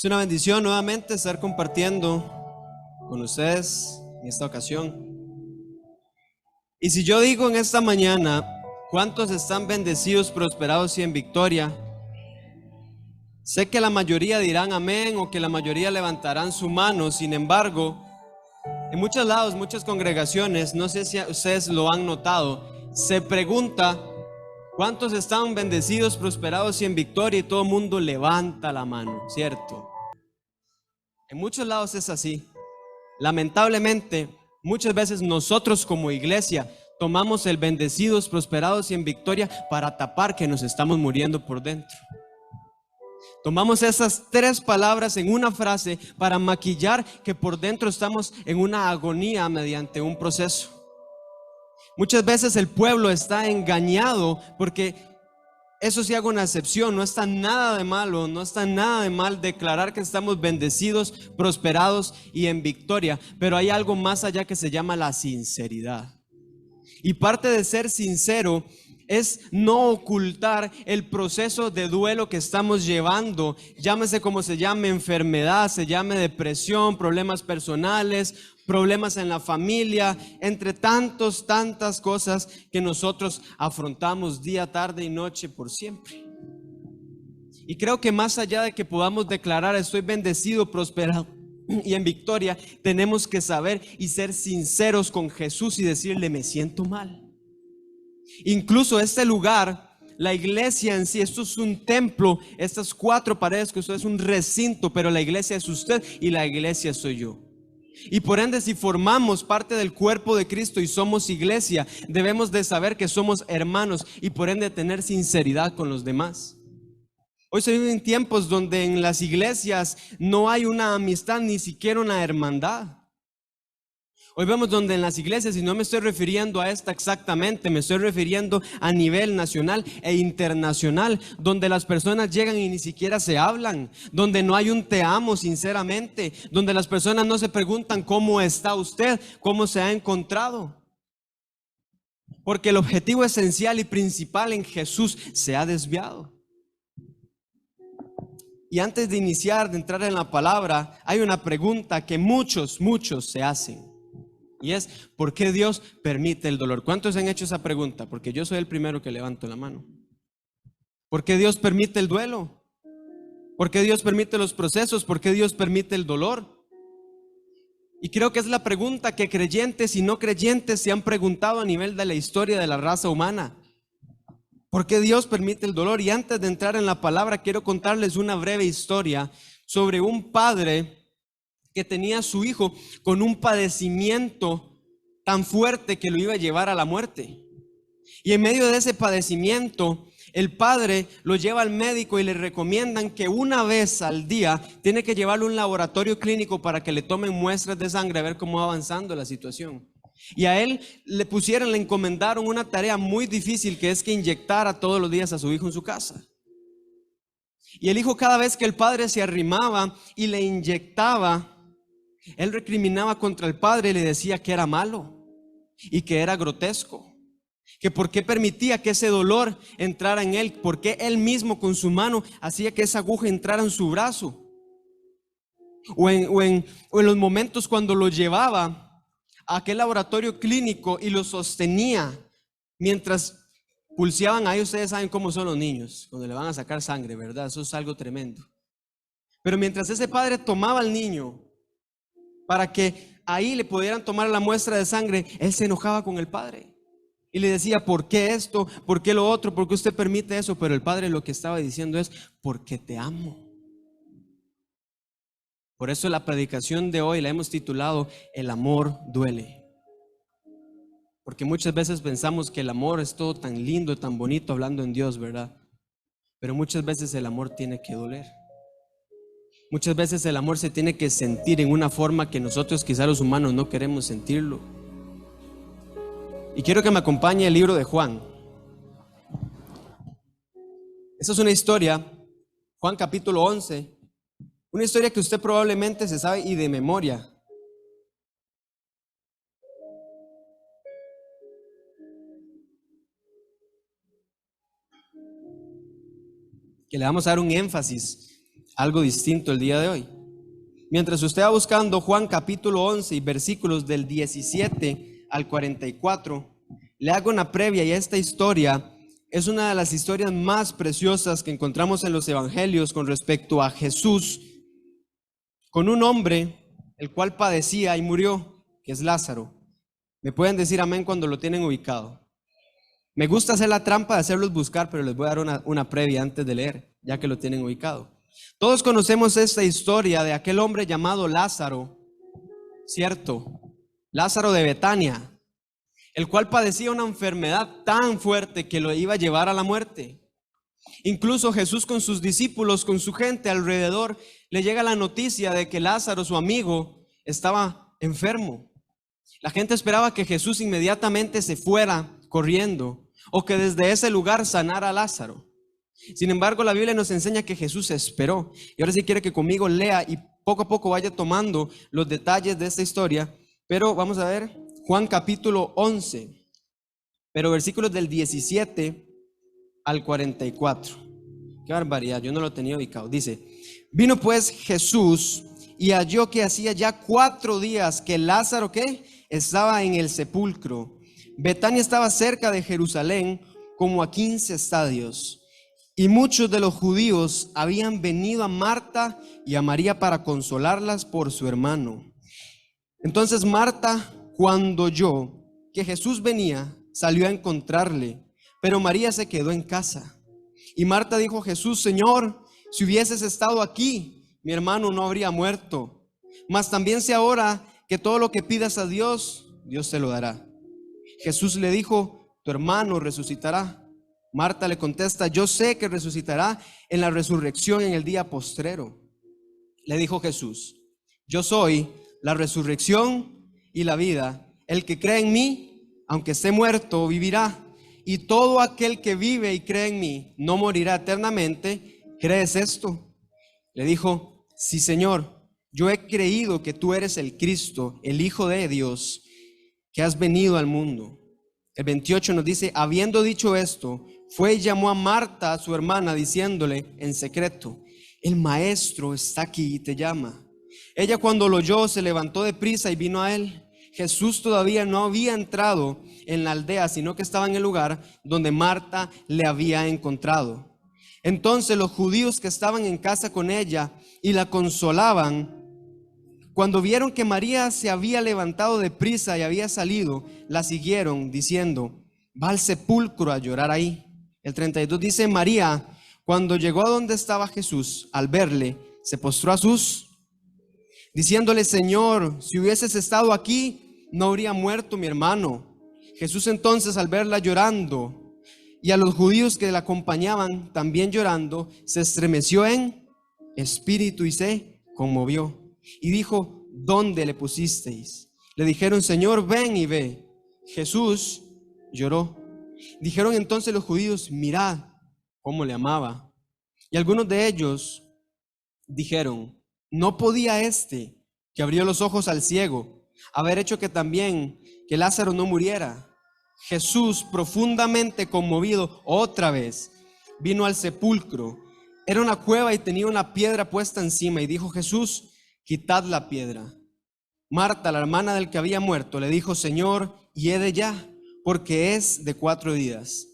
Es una bendición nuevamente estar compartiendo con ustedes en esta ocasión. Y si yo digo en esta mañana, ¿cuántos están bendecidos, prosperados y en victoria? Sé que la mayoría dirán amén o que la mayoría levantarán su mano. Sin embargo, en muchos lados, muchas congregaciones, no sé si ustedes lo han notado, se pregunta ¿cuántos están bendecidos, prosperados y en victoria? Y todo el mundo levanta la mano, ¿cierto? En muchos lados es así. Lamentablemente, muchas veces nosotros como iglesia tomamos el bendecidos, prosperados y en victoria para tapar que nos estamos muriendo por dentro. Tomamos esas tres palabras en una frase para maquillar que por dentro estamos en una agonía mediante un proceso. Muchas veces el pueblo está engañado porque eso sí hago una excepción, no está nada de malo, no está nada de mal declarar que estamos bendecidos, prosperados y en victoria, pero hay algo más allá que se llama la sinceridad. Y parte de ser sincero es no ocultar el proceso de duelo que estamos llevando, llámese como se llame, enfermedad, se llame depresión, problemas personales, problemas en la familia, entre tantas cosas que nosotros afrontamos día, tarde y noche por siempre. Y creo que más allá de que podamos declarar estoy bendecido, prosperado y en victoria, tenemos que saber y ser sinceros con Jesús y decirle me siento mal. Incluso este lugar, la iglesia en sí, esto es un templo, estas cuatro paredes que usted es un recinto, pero la iglesia es usted y la iglesia soy yo. Y por ende, si formamos parte del cuerpo de Cristo y somos iglesia, debemos de saber que somos hermanos y por ende tener sinceridad con los demás. Hoy se viven tiempos donde en las iglesias no hay una amistad, ni siquiera una hermandad. Hoy vemos donde en las iglesias, y no me estoy refiriendo a esta exactamente, me estoy refiriendo a nivel nacional e internacional, donde las personas llegan y ni siquiera se hablan, donde no hay un te amo sinceramente, donde las personas no se preguntan cómo está usted, cómo se ha encontrado. Porque el objetivo esencial y principal en Jesús se ha desviado. Y antes de iniciar, de entrar en la palabra, hay una pregunta que muchos se hacen. Y es, ¿por qué Dios permite el dolor? ¿Cuántos han hecho esa pregunta? Porque yo soy el primero que levanto la mano. ¿Por qué Dios permite el duelo? ¿Por qué Dios permite los procesos? ¿Por qué Dios permite el dolor? Y creo que es la pregunta que creyentes y no creyentes se han preguntado a nivel de la historia de la raza humana. ¿Por qué Dios permite el dolor? Y antes de entrar en la palabra, quiero contarles una breve historia sobre un padre que tenía a su hijo con un padecimiento tan fuerte que lo iba a llevar a la muerte. Y en medio de ese padecimiento, el padre lo lleva al médico y le recomiendan que una vez al día tiene que llevarlo a un laboratorio clínico para que le tomen muestras de sangre a ver cómo va avanzando la situación. Y a él le encomendaron una tarea muy difícil, que es que inyectara todos los días a su hijo en su casa. Y el hijo, cada vez que el padre se arrimaba y le inyectaba, él recriminaba contra el padre y le decía que era malo y que era grotesco, que por qué permitía que ese dolor entrara en él, por qué él mismo con su mano hacía que esa aguja entrara en su brazo, o en los momentos cuando lo llevaba a aquel laboratorio clínico y lo sostenía mientras pulseaban. Ahí ustedes saben cómo son los niños cuando le van a sacar sangre, ¿verdad? Eso es algo tremendo. Pero mientras ese padre tomaba al niño para que ahí le pudieran tomar la muestra de sangre, él se enojaba con el padre y le decía, ¿por qué esto? ¿Por qué lo otro? ¿Por qué usted permite eso? Pero el padre lo que estaba diciendo es, porque te amo. Por eso la predicación de hoy la hemos titulado El amor duele. Porque muchas veces pensamos que el amor es todo tan lindo, tan bonito hablando en Dios, ¿verdad? Pero muchas veces el amor tiene que doler. Muchas veces el amor se tiene que sentir en una forma que nosotros quizás los humanos no queremos sentirlo. Y quiero que me acompañe el libro de Juan. Esa es una historia, Juan capítulo 11, una historia que usted probablemente se sabe y de memoria. Que le vamos a dar un énfasis algo distinto el día de hoy. Mientras usted va buscando Juan capítulo 11 y versículos del 17 al 44, le hago una previa, y esta historia es una de las historias más preciosas que encontramos en los evangelios con respecto a Jesús, con un hombre el cual padecía y murió, que es Lázaro. Me pueden decir amén cuando lo tienen ubicado. Me gusta hacer la trampa de hacerlos buscar, pero les voy a dar una previa antes de leer, ya que lo tienen ubicado. Todos conocemos esta historia de aquel hombre llamado Lázaro, ¿cierto? Lázaro de Betania, el cual padecía una enfermedad tan fuerte que lo iba a llevar a la muerte. Incluso Jesús, con sus discípulos, con su gente alrededor, le llega la noticia de que Lázaro, su amigo, estaba enfermo. La gente esperaba que Jesús inmediatamente se fuera corriendo, o que desde ese lugar sanara a Lázaro. Sin embargo, la Biblia nos enseña que Jesús esperó. Y ahora sí quiere que conmigo lea y poco a poco vaya tomando los detalles de esta historia. Pero vamos a ver Juan capítulo 11, pero versículos del 17 al 44. Qué barbaridad, yo no lo tenía ubicado. Dice: vino pues Jesús y halló que hacía ya 4 días que Lázaro, ¿qué?, estaba en el sepulcro. Betania estaba cerca de Jerusalén, como a 15 estadios. Y muchos de los judíos habían venido a Marta y a María para consolarlas por su hermano. Entonces Marta, cuando oyó que Jesús venía, salió a encontrarle, pero María se quedó en casa. Y Marta dijo a Jesús: Señor, si hubieses estado aquí, mi hermano no habría muerto. Mas también sé ahora que todo lo que pidas a Dios, Dios te lo dará. Jesús le dijo: tu hermano resucitará. Marta le contesta: yo sé que resucitará en la resurrección en el día postrero. Le dijo Jesús: yo soy la resurrección y la vida. El que cree en mí, aunque esté muerto, vivirá. Y todo aquel que vive y cree en mí no morirá eternamente. ¿Crees esto? Le dijo: sí, Señor, yo he creído que tú eres el Cristo, el Hijo de Dios, que has venido al mundo. El 28 nos dice: habiendo dicho esto, fue y llamó a Marta, su hermana, diciéndole en secreto: el maestro está aquí y te llama. Ella, cuando lo oyó, se levantó de prisa y vino a él. Jesús todavía no había entrado en la aldea, sino que estaba en el lugar donde Marta le había encontrado. Entonces los judíos que estaban en casa con ella y la consolaban, cuando vieron que María se había levantado de prisa y había salido, la siguieron diciendo: va al sepulcro a llorar ahí. El 32 dice: María, cuando llegó a donde estaba Jesús, al verle, se postró a sus, diciéndole: Señor, si hubieses estado aquí, no habría muerto mi hermano. Jesús entonces, al verla llorando, y a los judíos que la acompañaban también llorando, se estremeció en espíritu y se conmovió. Y dijo: ¿dónde le pusisteis? Le dijeron: Señor, ven y ve. Jesús lloró. Dijeron entonces los judíos: mirad cómo le amaba. Y algunos de ellos dijeron: ¿no podía este, que abrió los ojos al ciego, haber hecho que también que Lázaro no muriera? Jesús, profundamente conmovido, otra vez vino al sepulcro. Era una cueva y tenía una piedra puesta encima. Y dijo Jesús: quitad la piedra. Marta, la hermana del que había muerto, le dijo: Señor, hiede ya, porque es de 4 días.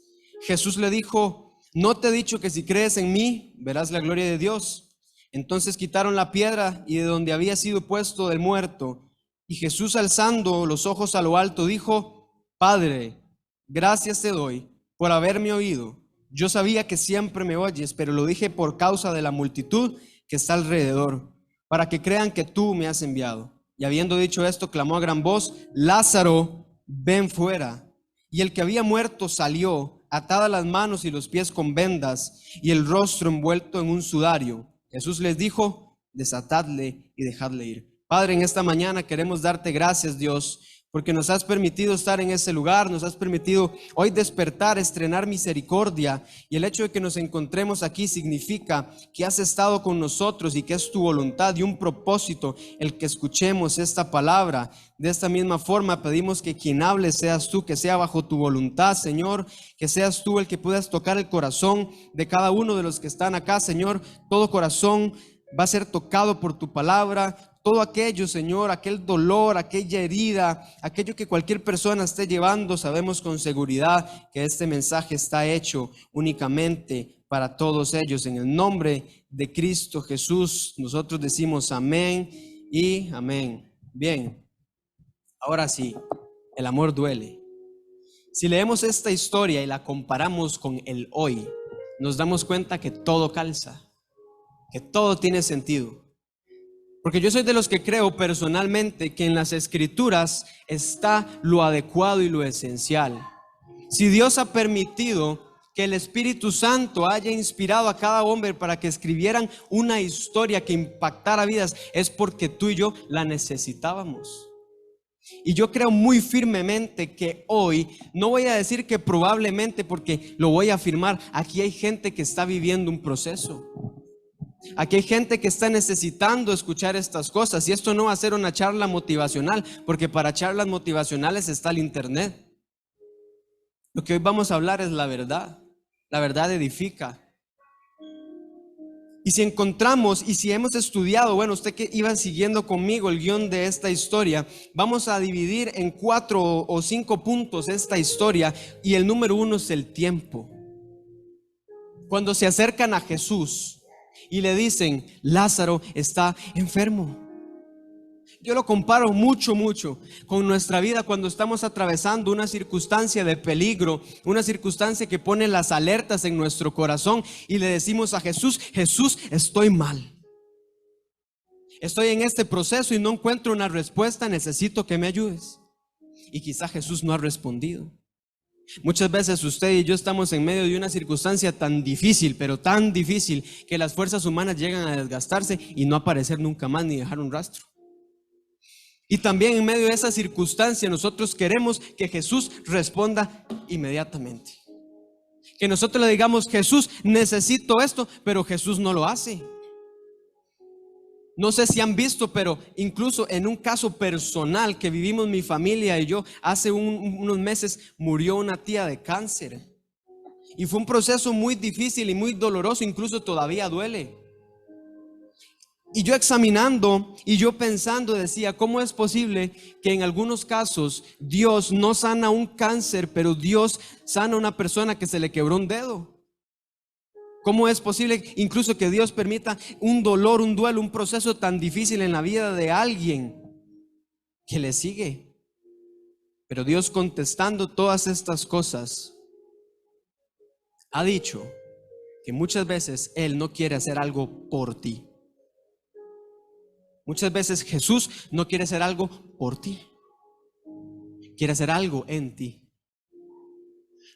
Jesús le dijo: ¿no te he dicho que si crees en mí, verás la gloria de Dios? Entonces quitaron la piedra y de donde había sido puesto el muerto. Y Jesús, alzando los ojos a lo alto, dijo: Padre, gracias te doy por haberme oído. Yo sabía que siempre me oyes, pero lo dije por causa de la multitud que está alrededor, para que crean que tú me has enviado. Y habiendo dicho esto, clamó a gran voz: Lázaro, ven fuera. Y el que había muerto salió, atadas las manos y los pies con vendas, y el rostro envuelto en un sudario. Jesús les dijo: desatadle y dejadle ir. Padre, en esta mañana queremos darte gracias, Dios, porque nos has permitido estar en ese lugar, nos has permitido hoy despertar, estrenar misericordia, y el hecho de que nos encontremos aquí significa que has estado con nosotros y que es tu voluntad y un propósito el que escuchemos esta palabra. De esta misma forma pedimos que quien hable seas tú, que sea bajo tu voluntad, Señor, que seas tú el que puedas tocar el corazón de cada uno de los que están acá, Señor. Todo corazón va a ser tocado por tu palabra. Todo aquello, Señor, aquel dolor, aquella herida, aquello que cualquier persona esté llevando, sabemos con seguridad que este mensaje está hecho únicamente para todos ellos. En el nombre de Cristo Jesús, nosotros decimos amén y amén. Bien, ahora sí, el amor duele. Si leemos esta historia y la comparamos con el hoy, nos damos cuenta que todo calza, que todo tiene sentido. Porque yo soy de los que creo personalmente que en las Escrituras está lo adecuado y lo esencial. Si Dios ha permitido que el Espíritu Santo haya inspirado a cada hombre para que escribieran una historia que impactara vidas, es porque tú y yo la necesitábamos. Y yo creo muy firmemente que hoy, no voy a decir que probablemente, porque lo voy a afirmar, aquí hay gente que está viviendo un proceso. Aquí hay gente que está necesitando escuchar estas cosas, y esto no va a ser una charla motivacional, porque para charlas motivacionales está el internet. Lo que hoy vamos a hablar es la verdad edifica. Y si encontramos y si hemos estudiado, bueno, usted que iba siguiendo conmigo el guión de esta historia, vamos a dividir en 4 o 5 puntos esta historia, y el número 1 es el tiempo. Cuando se acercan a Jesús y le dicen, Lázaro está enfermo. Yo lo comparo mucho con nuestra vida cuando estamos atravesando una circunstancia de peligro, una circunstancia que pone las alertas en nuestro corazón, y le decimos a Jesús, Jesús, estoy mal. Estoy en este proceso y no encuentro una respuesta, necesito que me ayudes. Y quizá Jesús no ha respondido. Muchas veces usted y yo estamos en medio de una circunstancia tan difícil, pero tan difícil, que las fuerzas humanas llegan a desgastarse y no aparecer nunca más ni dejar un rastro. Y también en medio de esa circunstancia nosotros queremos que Jesús responda inmediatamente. Que nosotros le digamos, Jesús, necesito esto, pero Jesús no lo hace. No sé si han visto, pero incluso en un caso personal que vivimos mi familia y yo, hace unos meses murió una tía de cáncer. Y fue un proceso muy difícil y muy doloroso, incluso todavía duele. Y yo examinando y yo pensando decía, ¿cómo es posible que en algunos casos Dios no sana un cáncer, pero Dios sana a una persona que se le quebró un dedo? ¿Cómo es posible incluso que Dios permita un dolor, un duelo, un proceso tan difícil en la vida de alguien que le sigue? Pero Dios, contestando todas estas cosas, ha dicho que muchas veces Él no quiere hacer algo por ti. Muchas veces Jesús no quiere hacer algo por ti, quiere hacer algo en ti.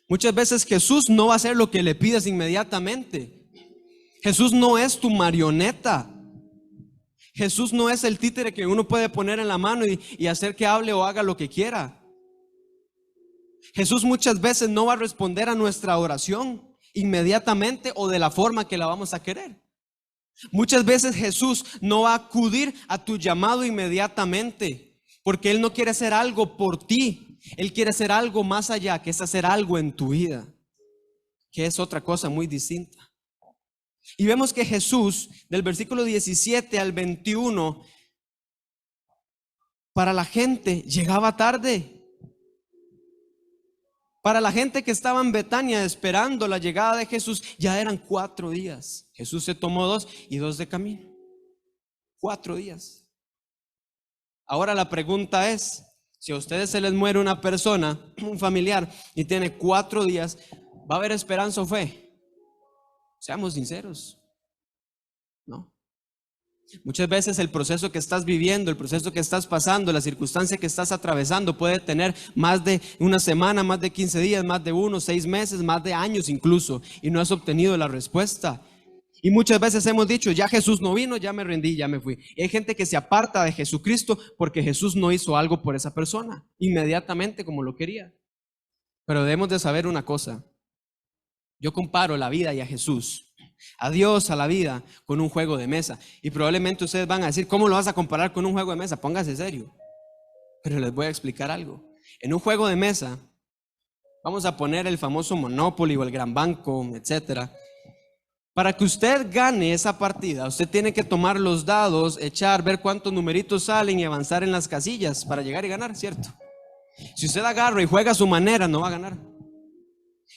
Muchas veces Jesús no va a hacer lo que le pides inmediatamente. Jesús no es tu marioneta. Jesús no es el títere que uno puede poner en la mano y hacer que hable o haga lo que quiera. Jesús muchas veces no va a responder a nuestra oración inmediatamente o de la forma que la vamos a querer. Muchas veces Jesús no va a acudir a tu llamado inmediatamente, porque Él no quiere hacer algo por ti. Él quiere hacer algo más allá, que es hacer algo en tu vida, que es otra cosa muy distinta. Y vemos que Jesús, del versículo 17 al 21, para la gente llegaba tarde. Para la gente que estaba en Betania esperando la llegada de Jesús, ya eran 4 días. Jesús se tomó 2 y 2 de camino. 4 días. Ahora la pregunta es, si a ustedes se les muere una persona, un familiar, y tiene 4 días, ¿va a haber esperanza o fe? Seamos sinceros. No. Muchas veces el proceso que estás viviendo, el proceso que estás pasando, la circunstancia que estás atravesando puede tener más de una semana, más de 15 días, más de 1, 6 meses, más de años incluso, y no has obtenido la respuesta. Y muchas veces hemos dicho, ya Jesús no vino, ya me rendí, ya me fui. Y hay gente que se aparta de Jesucristo porque Jesús no hizo algo por esa persona inmediatamente como lo quería. Pero debemos de saber una cosa. Yo comparo la vida y a Jesús, a Dios, a la vida, con un juego de mesa. Y probablemente ustedes van a decir, ¿cómo lo vas a comparar con un juego de mesa? Póngase serio. Pero les voy a explicar algo. En un juego de mesa, vamos a poner el famoso Monopoly o el Gran Banco, etcétera. Para que usted gane esa partida, usted tiene que tomar los dados, echar, ver cuántos numeritos salen y avanzar en las casillas para llegar y ganar, ¿cierto? Si usted agarra y juega a su manera, no va a ganar.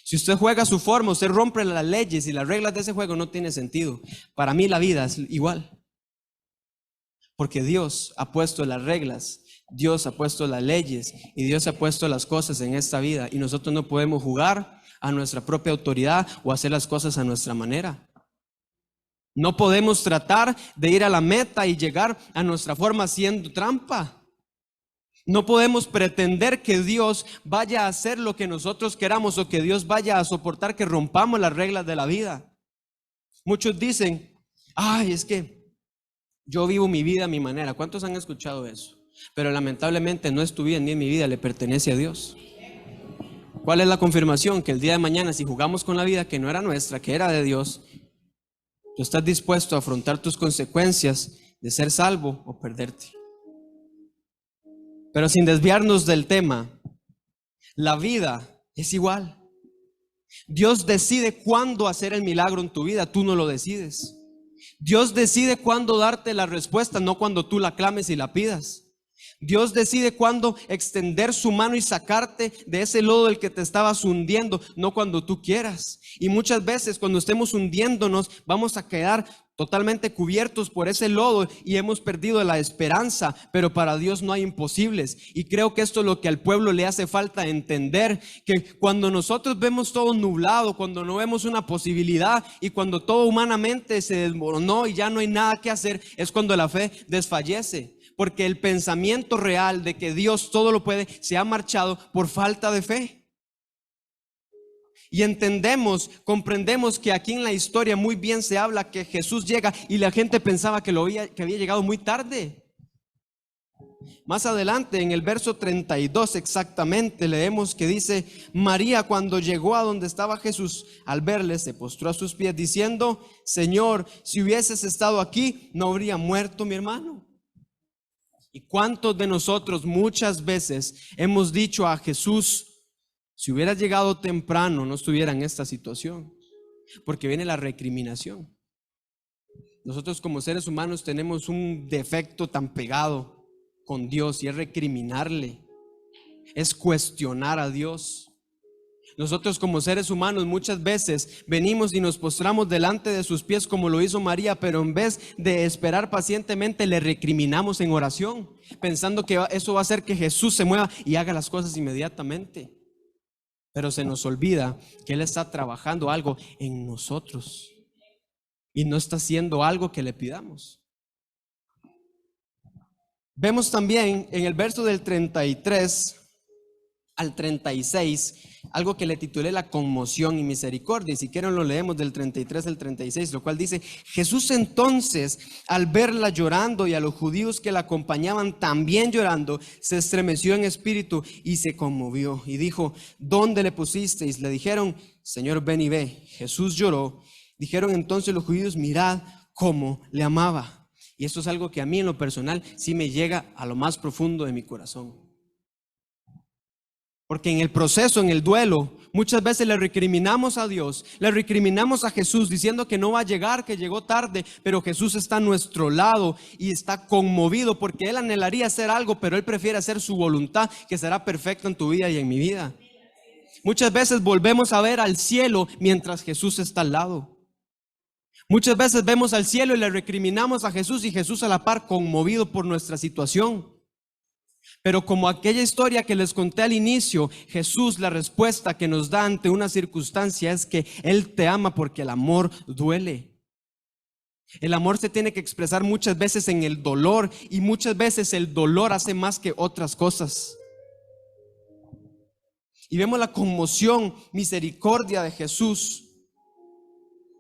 Si usted juega a su forma, usted rompe las leyes y las reglas de ese juego, no tiene sentido. Para mí la vida es igual. Porque Dios ha puesto las reglas, Dios ha puesto las leyes y Dios ha puesto las cosas en esta vida. Y nosotros no podemos jugar a nuestra propia autoridad o hacer las cosas a nuestra manera. No podemos tratar de ir a la meta y llegar a nuestra forma haciendo trampa. No podemos pretender que Dios vaya a hacer lo que nosotros queramos o que Dios vaya a soportar que rompamos las reglas de la vida. Muchos dicen, ay, es que yo vivo mi vida a mi manera. ¿Cuántos han escuchado eso? Pero lamentablemente no es tu vida ni mi vida, le pertenece a Dios. ¿Cuál es la confirmación? Que el día de mañana, si jugamos con la vida que no era nuestra, que era de Dios, tú estás dispuesto a afrontar tus consecuencias de ser salvo o perderte. Pero sin desviarnos del tema, la vida es igual. Dios decide cuándo hacer el milagro en tu vida, tú no lo decides. Dios decide cuándo darte la respuesta, no cuando tú la clames y la pidas. Dios decide cuándo extender su mano y sacarte de ese lodo del que te estabas hundiendo, no cuando tú quieras. Y muchas veces cuando estemos hundiéndonos vamos a quedar totalmente cubiertos por ese lodo y hemos perdido la esperanza, pero para Dios no hay imposibles. Y creo que esto es lo que al pueblo le hace falta entender, que cuando nosotros vemos todo nublado, cuando no vemos una posibilidad y cuando todo humanamente se desmoronó y ya no hay nada que hacer, es cuando la fe desfallece. Porque el pensamiento real de que Dios todo lo puede se ha marchado por falta de fe. Y comprendemos que aquí en la historia muy bien se habla que Jesús llega y la gente pensaba que había llegado muy tarde. Más adelante en el verso 32 exactamente leemos que dice: María, cuando llegó a donde estaba Jesús, al verle se postró a sus pies diciendo: Señor, si hubieses estado aquí, no habría muerto mi hermano. ¿Y cuántos de nosotros muchas veces hemos dicho a Jesús: si hubieras llegado temprano no estuviera en esta situación? Porque viene la recriminación. Nosotros como seres humanos tenemos un defecto tan pegado con Dios y es recriminarle, es cuestionar a Dios. Nosotros como seres humanos muchas veces venimos y nos postramos delante de sus pies como lo hizo María, pero en vez de esperar pacientemente le recriminamos en oración, pensando que eso va a hacer que Jesús se mueva y haga las cosas inmediatamente. Pero se nos olvida que Él está trabajando algo en nosotros y no está haciendo algo que le pidamos. Vemos también en el verso del 33 al 36 algo que le titulé la conmoción y misericordia, y si quieren lo leemos del 33 al 36, lo cual dice: Jesús entonces, al verla llorando y a los judíos que la acompañaban también llorando, se estremeció en espíritu y se conmovió y dijo: ¿dónde le pusisteis? Le dijeron: Señor, ven y ve. Jesús lloró. Dijeron entonces los judíos: mirad cómo le amaba. Y esto es algo que a mí en lo personal sí me llega a lo más profundo de mi corazón. Porque en el proceso, en el duelo, muchas veces le recriminamos a Dios, le recriminamos a Jesús diciendo que no va a llegar, que llegó tarde, pero Jesús está a nuestro lado y está conmovido porque Él anhelaría hacer algo, pero Él prefiere hacer su voluntad, que será perfecta en tu vida y en mi vida. Muchas veces volvemos a ver al cielo mientras Jesús está al lado. Muchas veces vemos al cielo y le recriminamos a Jesús y Jesús a la par conmovido por nuestra situación. Pero como aquella historia que les conté al inicio, Jesús, la respuesta que nos da ante una circunstancia es que Él te ama porque el amor duele. El amor se tiene que expresar muchas veces en el dolor y muchas veces el dolor hace más que otras cosas. Y vemos la conmoción, misericordia de Jesús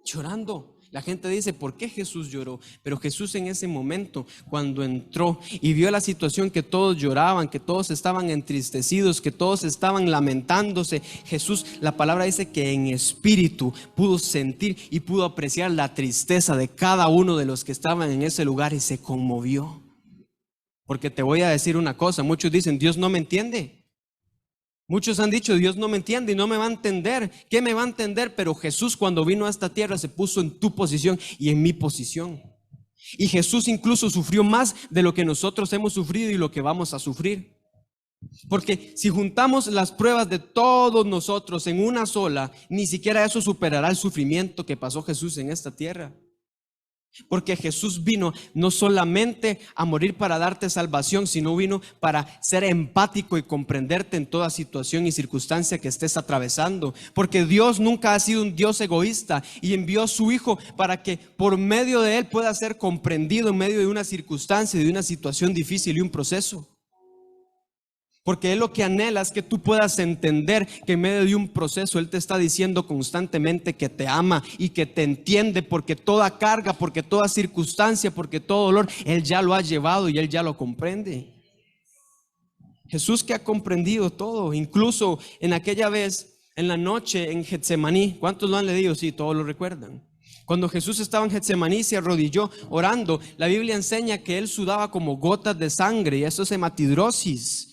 llorando. La gente dice, ¿por qué Jesús lloró? Pero Jesús en ese momento, cuando entró y vio la situación, que todos lloraban, que todos estaban entristecidos, que todos estaban lamentándose, Jesús, la palabra dice que en espíritu pudo sentir y pudo apreciar la tristeza de cada uno de los que estaban en ese lugar y se conmovió. Porque te voy a decir una cosa, muchos dicen, Dios no me entiende. Muchos han dicho, Dios no me entiende y no me va a entender. ¿Qué me va a entender? Pero Jesús, cuando vino a esta tierra, se puso en tu posición y en mi posición. Y Jesús incluso sufrió más de lo que nosotros hemos sufrido y lo que vamos a sufrir. Porque si juntamos las pruebas de todos nosotros en una sola, ni siquiera eso superará el sufrimiento que pasó Jesús en esta tierra. Porque Jesús vino no solamente a morir para darte salvación, sino vino para ser empático y comprenderte en toda situación y circunstancia que estés atravesando. Porque Dios nunca ha sido un Dios egoísta y envió a su Hijo para que por medio de Él pueda ser comprendido en medio de una circunstancia, de una situación difícil y un proceso. Porque Él lo que anhela es que tú puedas entender que en medio de un proceso Él te está diciendo constantemente que te ama y que te entiende, porque toda carga, porque toda circunstancia, porque todo dolor, Él ya lo ha llevado y Él ya lo comprende. Jesús que ha comprendido todo, incluso en aquella vez, en la noche en Getsemaní, ¿cuántos lo han leído? Sí, todos lo recuerdan. Cuando Jesús estaba en Getsemaní, se arrodilló orando. La Biblia enseña que Él sudaba como gotas de sangre, y eso es hematidrosis,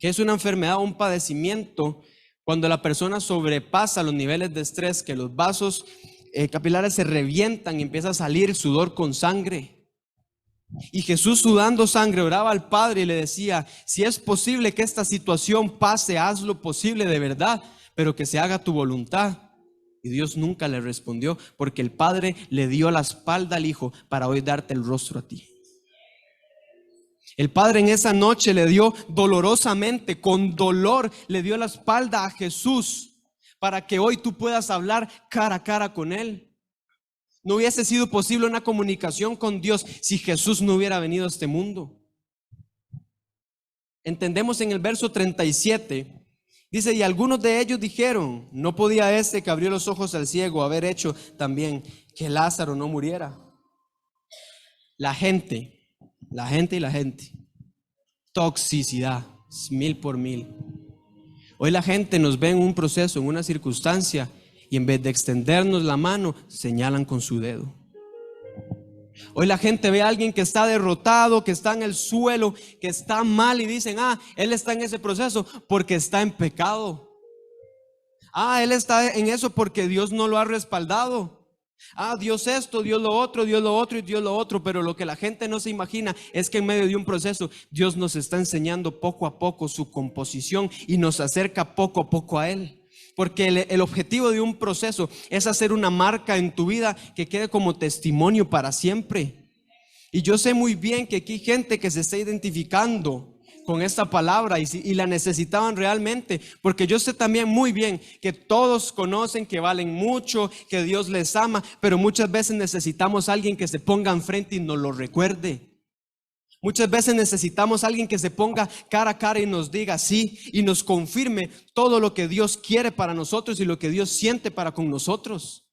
que es una enfermedad o un padecimiento cuando la persona sobrepasa los niveles de estrés, que los vasos capilares se revientan y empieza a salir sudor con sangre. Y Jesús, sudando sangre, oraba al Padre y le decía, si es posible que esta situación pase, haz lo posible de verdad, pero que se haga tu voluntad. Y Dios nunca le respondió, porque el Padre le dio la espalda al Hijo para hoy darte el rostro a ti. El Padre en esa noche le dio dolorosamente, con dolor, le dio la espalda a Jesús para que hoy tú puedas hablar cara a cara con Él. No hubiese sido posible una comunicación con Dios si Jesús no hubiera venido a este mundo. Entendemos en el verso 37, dice, y algunos de ellos dijeron, no podía este que abrió los ojos al ciego haber hecho también que Lázaro no muriera. La gente. Toxicidad, 1000 por 1000. Hoy la gente nos ve en un proceso, en una circunstancia, y en vez de extendernos la mano, señalan con su dedo. Hoy la gente ve a alguien que está derrotado, que está en el suelo, que está mal, y dicen, él está en ese proceso porque está en pecado. Él está en eso porque Dios no lo ha respaldado. Dios esto, Dios lo otro, Dios lo otro y Dios lo otro. Pero lo que la gente no se imagina es que en medio de un proceso Dios nos está enseñando poco a poco su composición y nos acerca poco a poco a Él. Porque el objetivo de un proceso es hacer una marca en tu vida que quede como testimonio para siempre. Y yo sé muy bien que aquí hay gente que se está identificando con esta palabra y la necesitaban realmente, porque yo sé también muy bien que todos conocen que valen mucho, que Dios les ama, pero muchas veces necesitamos a alguien que se ponga enfrente y nos lo recuerde. Muchas veces necesitamos a alguien que se ponga cara a cara y nos diga sí, y nos confirme todo lo que Dios quiere para nosotros y lo que Dios siente para con nosotros.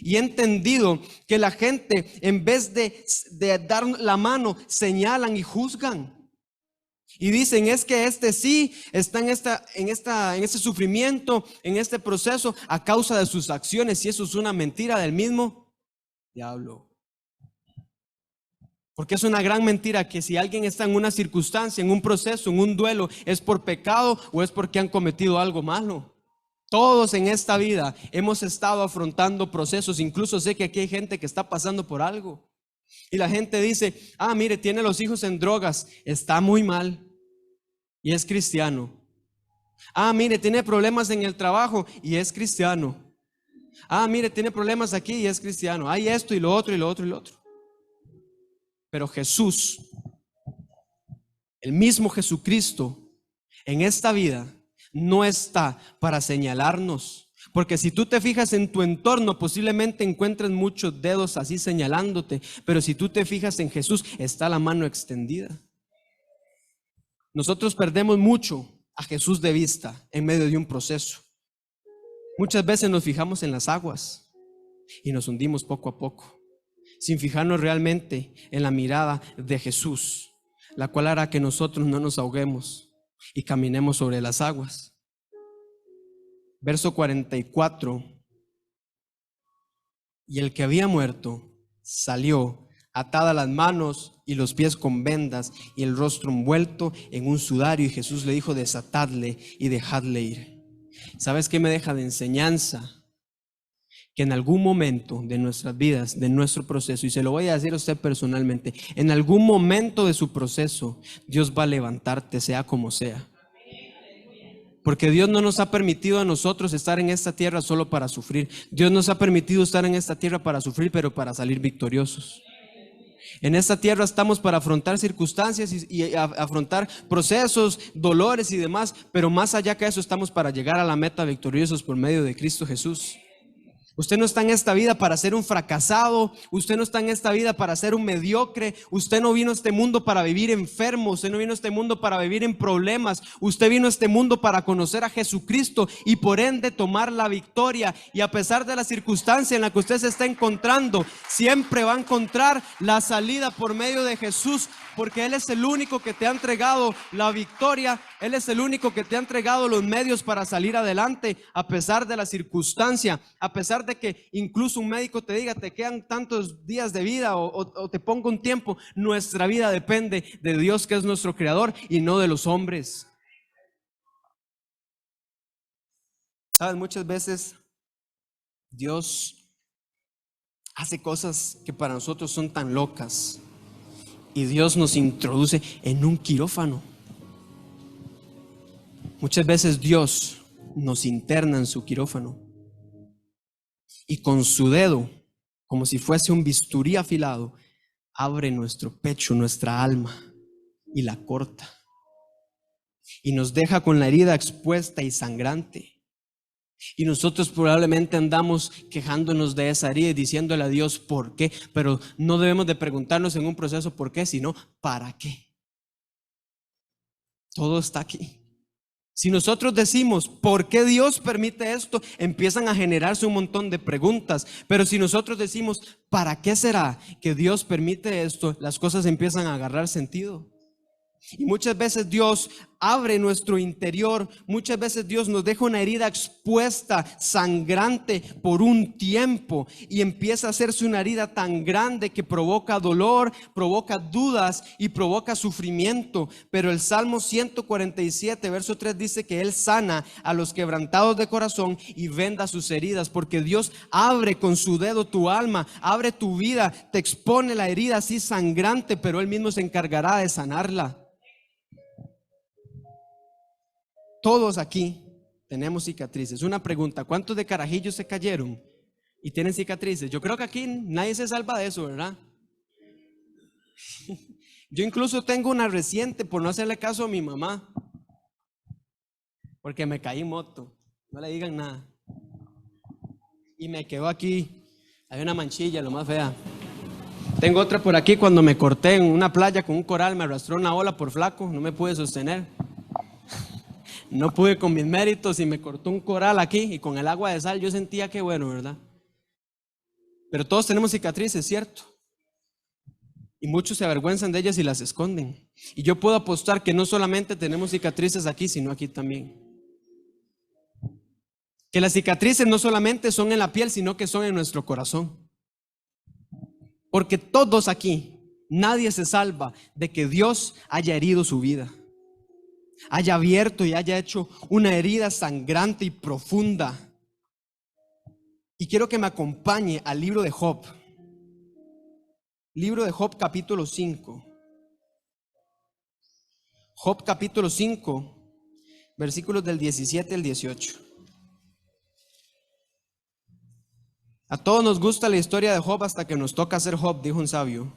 Y he entendido que la gente, en vez de dar la mano, señalan y juzgan. Y dicen, es que este sí está en este sufrimiento, en este proceso a causa de sus acciones. Y eso es una mentira del mismo diablo. Porque es una gran mentira que si alguien está en una circunstancia, en un proceso, en un duelo, es por pecado o es porque han cometido algo malo. Todos en esta vida hemos estado afrontando procesos. Incluso sé que aquí hay gente que está pasando por algo. Y la gente dice, mire, tiene los hijos en drogas, está muy mal. Y es cristiano. Mire, tiene problemas en el trabajo y es cristiano. Mire, tiene problemas aquí y es cristiano. Hay esto y lo otro y lo otro y lo otro. Pero Jesús, el mismo Jesucristo, en esta vida no está para señalarnos. Porque si tú te fijas en tu entorno, posiblemente encuentres muchos dedos así señalándote. Pero si tú te fijas en Jesús, está la mano extendida. Nosotros perdemos mucho a Jesús de vista en medio de un proceso. Muchas veces nos fijamos en las aguas. y nos hundimos poco a poco, sin fijarnos realmente en la mirada de Jesús, la cual hará que nosotros no nos ahoguemos y caminemos sobre las aguas. Verso 44: y el que había muerto salió, atada las manos y los pies con vendas y el rostro envuelto en un sudario, y Jesús le dijo: desatadle y dejadle ir. ¿Sabes qué me deja de enseñanza? Que en algún momento de nuestras vidas, de nuestro proceso, y se lo voy a decir a usted personalmente, en algún momento de su proceso, Dios va a levantarte, sea como sea. Porque Dios no nos ha permitido a nosotros estar en esta tierra solo para sufrir. Dios nos ha permitido estar en esta tierra para sufrir, pero para salir victoriosos. En esta tierra estamos para afrontar circunstancias y afrontar procesos, dolores y demás, pero más allá que eso estamos para llegar a la meta victoriosos por medio de Cristo Jesús. Usted no está en esta vida para ser un fracasado, usted no está en esta vida para ser un mediocre, usted no vino a este mundo para vivir enfermo, usted no vino a este mundo para vivir en problemas, usted vino a este mundo para conocer a Jesucristo y por ende tomar la victoria. Y a pesar de la circunstancia en la que usted se está encontrando, siempre va a encontrar la salida por medio de Jesús, porque Él es el único que te ha entregado la victoria, Él es el único que te ha entregado los medios para salir adelante, a pesar de la circunstancia, a pesar de que incluso un médico te diga te quedan tantos días de vida o te ponga un tiempo. Nuestra vida depende de Dios, que es nuestro creador, y no de los hombres. ¿Sabes? Muchas veces Dios hace cosas que para nosotros son tan locas, y Dios nos introduce en un quirófano. Muchas veces Dios nos interna en su quirófano y con su dedo, como si fuese un bisturí afilado, abre nuestro pecho, nuestra alma, y la corta, y nos deja con la herida expuesta y sangrante. Y nosotros probablemente andamos quejándonos de esa herida y diciéndole a Dios ¿por qué? Pero no debemos de preguntarnos en un proceso ¿por qué?, sino ¿para qué? Todo está aquí. Si nosotros decimos ¿por qué Dios permite esto?, empiezan a generarse un montón de preguntas. Pero si nosotros decimos ¿para qué será que Dios permite esto?, las cosas empiezan a agarrar sentido. Y muchas veces Dios abre nuestro interior, muchas veces Dios nos deja una herida expuesta, sangrante por un tiempo, y empieza a hacerse una herida tan grande que provoca dolor, provoca dudas y provoca sufrimiento. Pero el Salmo 147 verso 3 dice que Él sana a los quebrantados de corazón y venda sus heridas, porque Dios abre con su dedo tu alma, abre tu vida, te expone la herida así sangrante, pero Él mismo se encargará de sanarla. Todos aquí tenemos cicatrices. Una pregunta: ¿cuántos de carajillos se cayeron y tienen cicatrices? Yo creo que aquí nadie se salva de eso, ¿verdad? Yo incluso tengo una reciente por no hacerle caso a mi mamá, porque me caí en moto. No le digan nada. Y me quedó aquí, hay una manchilla, lo más fea. Tengo otra por aquí cuando me corté en una playa con un coral, me arrastró una ola por flaco, no me pude sostener. No pude con mis méritos y me cortó un coral aquí, y con el agua de sal yo sentía que bueno, ¿verdad? Pero todos tenemos cicatrices, ¿cierto? Y muchos se avergüenzan de ellas y las esconden. Y yo puedo apostar que no solamente tenemos cicatrices aquí, sino aquí también. Que las cicatrices no solamente son en la piel, sino que son en nuestro corazón. Porque todos aquí, nadie se salva de que Dios haya herido su vida, haya abierto y haya hecho una herida sangrante y profunda. Y quiero que me acompañe al libro de Job. Libro de Job, capítulo 5. Job, capítulo 5, versículos del 17 al 18. A todos nos gusta la historia de Job hasta que nos toca ser Job, dijo un sabio.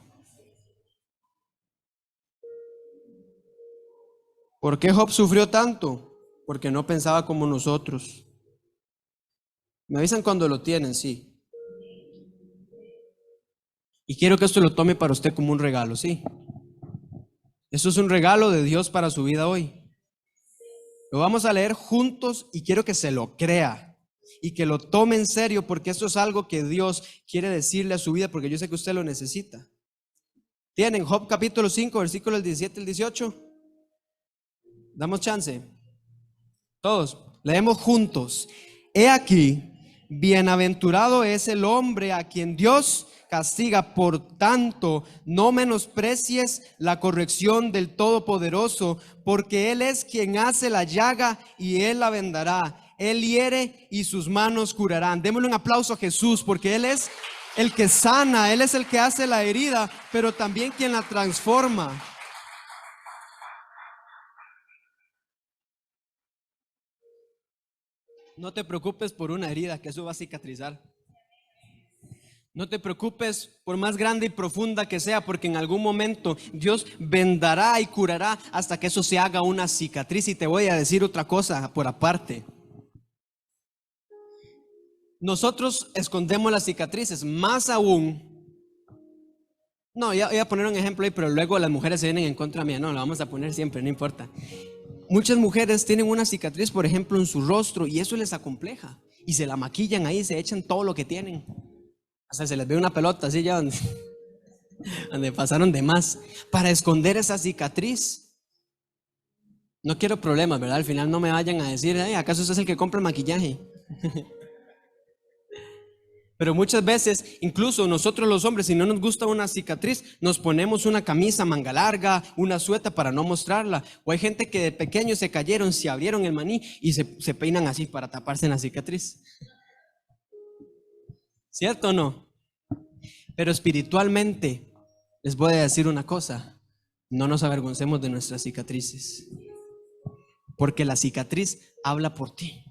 ¿Por qué Job sufrió tanto? Porque no pensaba como nosotros. Me avisan cuando lo tienen, sí. Y quiero que esto lo tome para usted como un regalo, sí. Esto es un regalo de Dios para su vida hoy. Lo vamos a leer juntos y quiero que se lo crea. y que lo tome en serio, porque esto es algo que Dios quiere decirle a su vida, porque yo sé que usted lo necesita. Tienen Job capítulo 5, versículos 17 al 18. Damos chance. Todos, leemos juntos. He aquí, bienaventurado es el hombre a quien Dios castiga, por tanto, no menosprecies la corrección del Todopoderoso, porque Él es quien hace la llaga y Él la vendará. Él hiere y sus manos curarán. Démosle un aplauso a Jesús, porque Él es el que sana, Él es el que hace la herida, pero también quien la transforma. No te preocupes por una herida, que eso va a cicatrizar. No te preocupes por más grande y profunda que sea, porque en algún momento Dios vendará y curará hasta que eso se haga una cicatriz. Y te voy a decir otra cosa por aparte. Nosotros escondemos las cicatrices, más aún. No, ya voy a poner un ejemplo ahí, pero luego las mujeres se vienen en contra mía. No, la vamos a poner siempre, no importa. Muchas mujeres tienen una cicatriz, por ejemplo, en su rostro, y eso les acompleja. Y se la maquillan ahí, se echan todo lo que tienen. Hasta se les ve una pelota así ya donde pasaron de más, para esconder esa cicatriz. No quiero problemas, ¿verdad? Al final no me vayan a decir, ¿acaso usted es el que compra el maquillaje? Pero muchas veces, incluso nosotros los hombres, si no nos gusta una cicatriz, nos ponemos una camisa manga larga, una sueta para no mostrarla. O hay gente que de pequeños se cayeron, se abrieron el maní y se peinan así para taparse en la cicatriz. ¿Cierto o no? Pero espiritualmente, les voy a decir una cosa: no nos avergoncemos de nuestras cicatrices, porque la cicatriz habla por ti.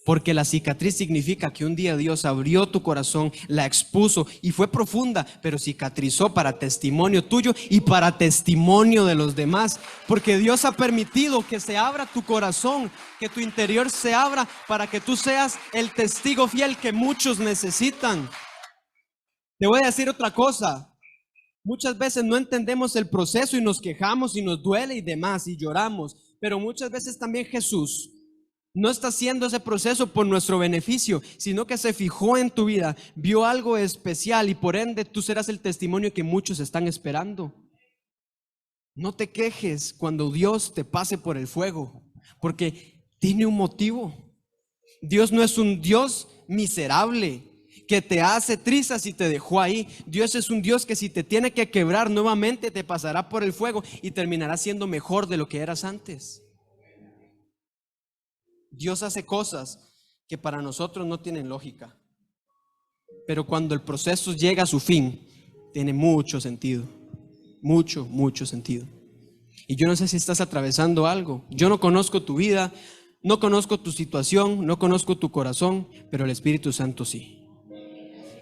Porque la cicatriz significa que un día Dios abrió tu corazón, la expuso y fue profunda, pero cicatrizó para testimonio tuyo y para testimonio de los demás. Porque Dios ha permitido que se abra tu corazón, que tu interior se abra para que tú seas el testigo fiel que muchos necesitan. Te voy a decir otra cosa. Muchas veces no entendemos el proceso y nos quejamos y nos duele y demás y lloramos. Pero muchas veces también Jesús no está haciendo ese proceso por nuestro beneficio, sino que se fijó en tu vida, vio algo especial y por ende tú serás el testimonio que muchos están esperando. No te quejes cuando Dios te pase por el fuego, porque tiene un motivo. Dios no es un Dios miserable que te hace trizas y te dejó ahí. Dios es un Dios que si te tiene que quebrar nuevamente te pasará por el fuego y terminarás siendo mejor de lo que eras antes. Dios hace cosas que para nosotros no tienen lógica, pero cuando el proceso llega a su fin, tiene mucho sentido, mucho sentido. Y yo no sé si estás atravesando algo. Yo no conozco tu vida, no conozco tu situación, no conozco tu corazón, pero el Espíritu Santo sí.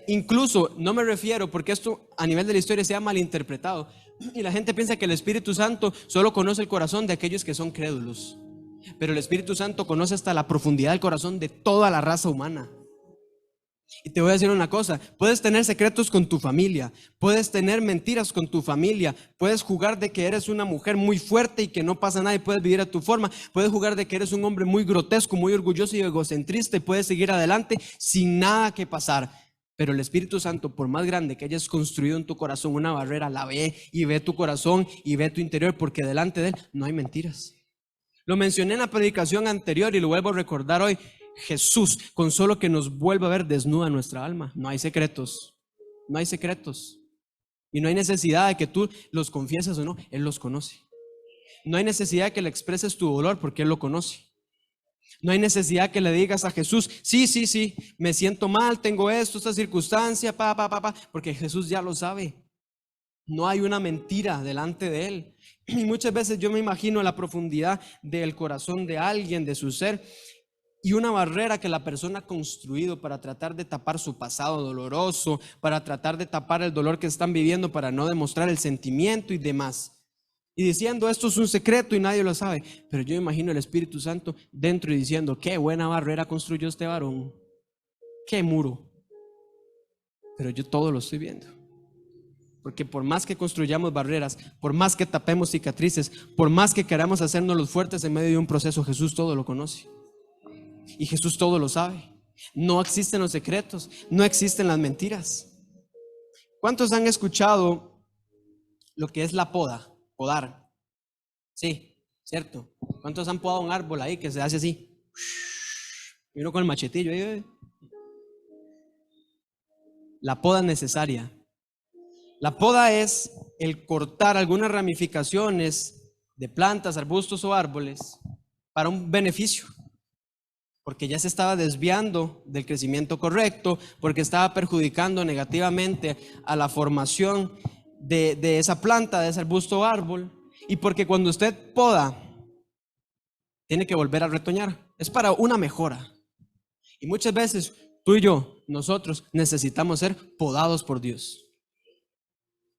Incluso no me refiero, porque esto a nivel de la historia se ha malinterpretado y la gente piensa que el Espíritu Santo solo conoce el corazón de aquellos que son crédulos. Pero el Espíritu Santo conoce hasta la profundidad del corazón de toda la raza humana. Y te voy a decir una cosa: puedes tener secretos con tu familia, puedes tener mentiras con tu familia, puedes jugar de que eres una mujer muy fuerte y que no pasa nada y puedes vivir a tu forma, puedes jugar de que eres un hombre muy grotesco, muy orgulloso y egocentrista y puedes seguir adelante sin nada que pasar. Pero el Espíritu Santo, por más grande que hayas construido en tu corazón una barrera, la ve y ve tu corazón y ve tu interior, porque delante de Él no hay mentiras. Lo mencioné en la predicación anterior y lo vuelvo a recordar hoy. Jesús, con solo que nos vuelva a ver, desnuda nuestra alma. No hay secretos, no hay secretos. Y no hay necesidad de que tú los confieses o no, Él los conoce. No hay necesidad de que le expreses tu dolor, porque Él lo conoce. No hay necesidad que le digas a Jesús, sí, me siento mal, tengo esto, esta circunstancia, porque Jesús ya lo sabe. No hay una mentira delante de Él. Y muchas veces yo me imagino la profundidad del corazón de alguien, de su ser, y una barrera que la persona ha construido para tratar de tapar su pasado doloroso, para tratar de tapar el dolor que están viviendo, para no demostrar el sentimiento y demás. Y diciendo, esto es un secreto y nadie lo sabe. Pero yo imagino el Espíritu Santo dentro y diciendo, qué buena barrera construyó este varón, qué muro. Pero yo todo lo estoy viendo. Porque por más que construyamos barreras, por más que tapemos cicatrices, por más que queramos hacernos los fuertes en medio de un proceso, Jesús todo lo conoce. Y Jesús todo lo sabe. No existen los secretos, no existen las mentiras. ¿Cuántos han escuchado lo que es la poda? Podar. Sí, cierto. ¿Cuántos han podado un árbol ahí que se hace así? Y uno con el machetillo ahí. La poda es necesaria. La poda es el cortar algunas ramificaciones de plantas, arbustos o árboles para un beneficio, porque ya se estaba desviando del crecimiento correcto, porque estaba perjudicando negativamente a la formación de esa planta, de ese arbusto o árbol, y porque cuando usted poda, tiene que volver a retoñar. Es para una mejora. Y muchas veces tú y yo, nosotros necesitamos ser podados por Dios.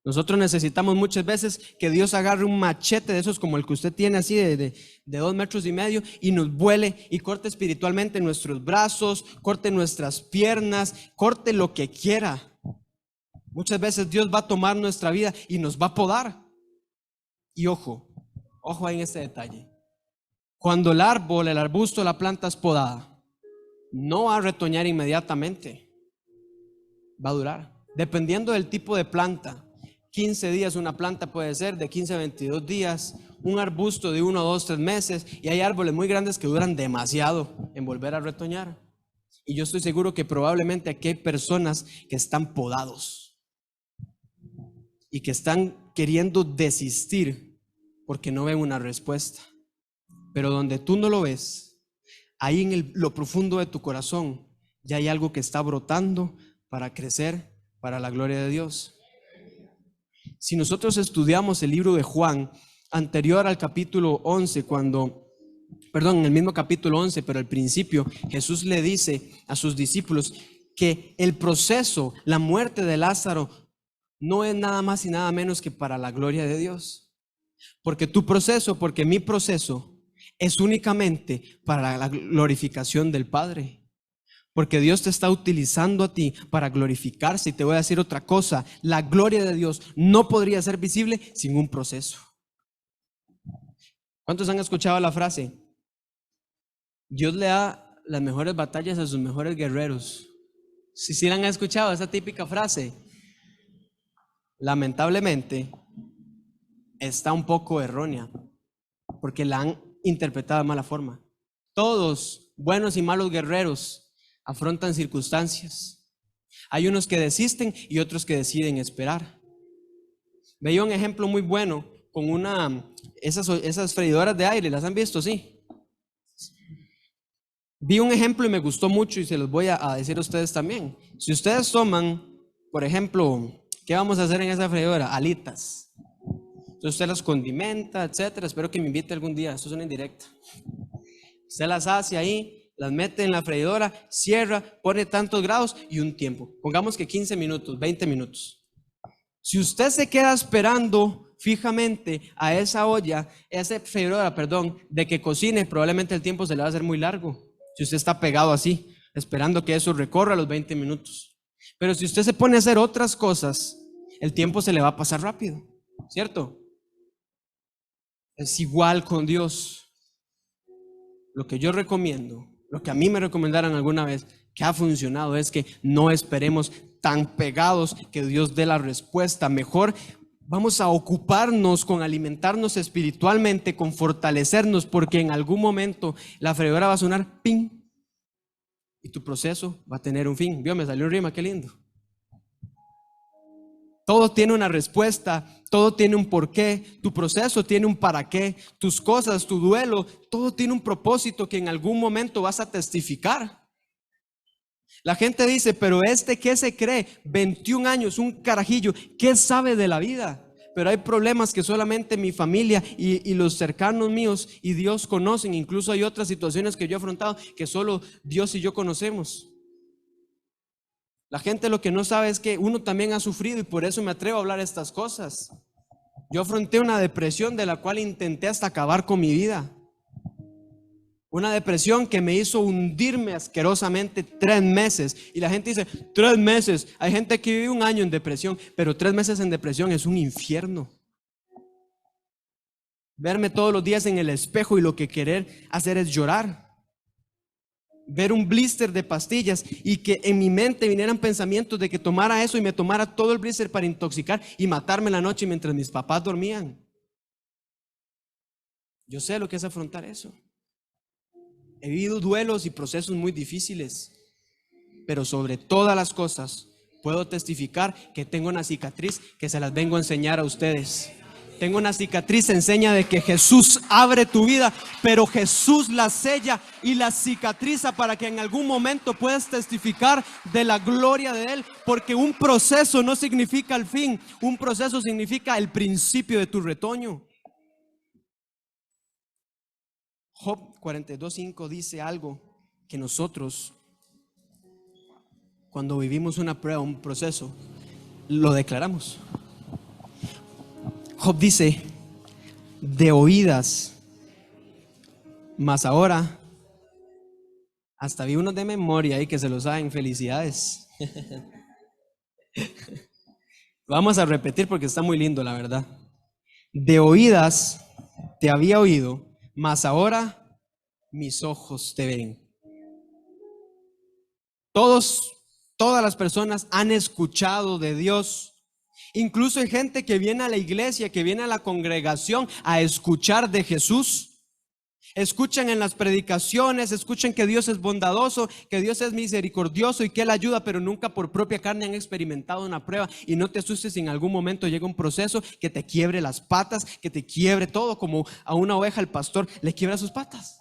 Nosotros necesitamos muchas veces que Dios agarre un machete de esos como el que usted tiene así de 2,5 metros y nos vuele y corte espiritualmente nuestros brazos, corte nuestras piernas, corte lo que quiera. Muchas veces Dios va a tomar nuestra vida y nos va a podar. Y ojo ahí en este detalle. Cuando el árbol, el arbusto, la planta es podada, no va a retoñar inmediatamente. Va a durar. Dependiendo del tipo de planta. 15 días una planta puede ser, de 15 a 22 días, un arbusto de 1, 2, 3 meses, y hay árboles muy grandes que duran demasiado en volver a retoñar. Y yo estoy seguro que probablemente aquí hay personas que están podados y que están queriendo desistir porque no ven una respuesta. Pero donde tú no lo ves, ahí en lo profundo de tu corazón, ya hay algo que está brotando para crecer para la gloria de Dios. Si nosotros estudiamos el libro de Juan, anterior al capítulo 11, en el mismo capítulo 11, pero al principio, Jesús le dice a sus discípulos que el proceso, la muerte de Lázaro, no es nada más y nada menos que para la gloria de Dios. Porque mi proceso es únicamente para la glorificación del Padre. Porque Dios te está utilizando a ti para glorificarse. Y te voy a decir otra cosa: la gloria de Dios no podría ser visible sin un proceso. ¿Cuántos han escuchado la frase? Dios le da las mejores batallas a sus mejores guerreros. Si la han escuchado, esa típica frase, lamentablemente está un poco errónea, porque la han interpretado de mala forma. Todos, buenos y malos guerreros, afrontan circunstancias. Hay unos que desisten y otros que deciden esperar. Veía un ejemplo muy bueno con esas freidoras de aire. ¿Las han visto? Sí. Vi un ejemplo y me gustó mucho y se los voy a decir a ustedes también. Si ustedes toman, por ejemplo, ¿qué vamos a hacer en esa freidora? Alitas. Entonces usted las condimenta, etcétera. Espero que me invite algún día. Esto es una indirecta. Usted las hace ahí, las mete en la freidora, cierra, pone tantos grados y un tiempo. Pongamos que 15 minutos, 20 minutos. Si usted se queda esperando fijamente a esa olla, esa freidora, de que cocine, probablemente el tiempo se le va a hacer muy largo. Si usted está pegado así, esperando que eso recorra los 20 minutos. Pero si usted se pone a hacer otras cosas, el tiempo se le va a pasar rápido, ¿cierto? Es igual con Dios. Lo que yo recomiendo, lo que a mí me recomendaron alguna vez, que ha funcionado, es que no esperemos tan pegados que Dios dé la respuesta. Mejor vamos a ocuparnos con alimentarnos espiritualmente, con fortalecernos, porque en algún momento la freidora va a sonar ping y tu proceso va a tener un fin. Vio, me salió un rima, qué lindo. Todo tiene una respuesta, todo tiene un porqué, tu proceso tiene un para qué, tus cosas, tu duelo, todo tiene un propósito que en algún momento vas a testificar. La gente dice, pero ¿qué se cree? 21 años, un carajillo, ¿qué sabe de la vida? Pero hay problemas que solamente mi familia y los cercanos míos y Dios conocen. Incluso hay otras situaciones que yo he afrontado que solo Dios y yo conocemos. La gente lo que no sabe es que uno también ha sufrido, y por eso me atrevo a hablar estas cosas. Yo afronté una depresión de la cual intenté hasta acabar con mi vida. Una depresión que me hizo hundirme asquerosamente 3 meses. Y la gente dice, 3 meses. Hay gente que vive 1 año en depresión, pero 3 meses en depresión es un infierno. Verme todos los días en el espejo y lo que querer hacer es llorar. ver un blister de pastillas y que en mi mente vinieran pensamientos de que tomara eso y me tomara todo el blister para intoxicar y matarme en la noche mientras mis papás dormían. Yo sé lo que es afrontar eso. He vivido duelos y procesos muy difíciles, pero sobre todas las cosas puedo testificar que tengo una cicatriz que se las vengo a enseñar a ustedes. Tengo una cicatriz, enseña de que Jesús abre tu vida, pero Jesús la sella y la cicatriza para que en algún momento puedas testificar de la gloria de Él, porque un proceso no significa el fin, un proceso significa el principio de tu retoño. Job 42:5 dice algo que nosotros, cuando vivimos una prueba, un proceso, lo declaramos. Job dice: de oídas, mas ahora, hasta vi unos de memoria ahí que se lo saben, felicidades. Vamos a repetir porque está muy lindo, la verdad. De oídas te había oído, mas ahora mis ojos te ven. Todas las personas han escuchado de Dios. Incluso hay gente que viene a la iglesia, que viene a la congregación a escuchar de Jesús. Escuchan en las predicaciones, escuchan que Dios es bondadoso, que Dios es misericordioso y que Él ayuda, pero nunca por propia carne han experimentado una prueba. Y no te asustes si en algún momento llega un proceso que te quiebre las patas, que te quiebre todo, como a una oveja el pastor le quiebra sus patas.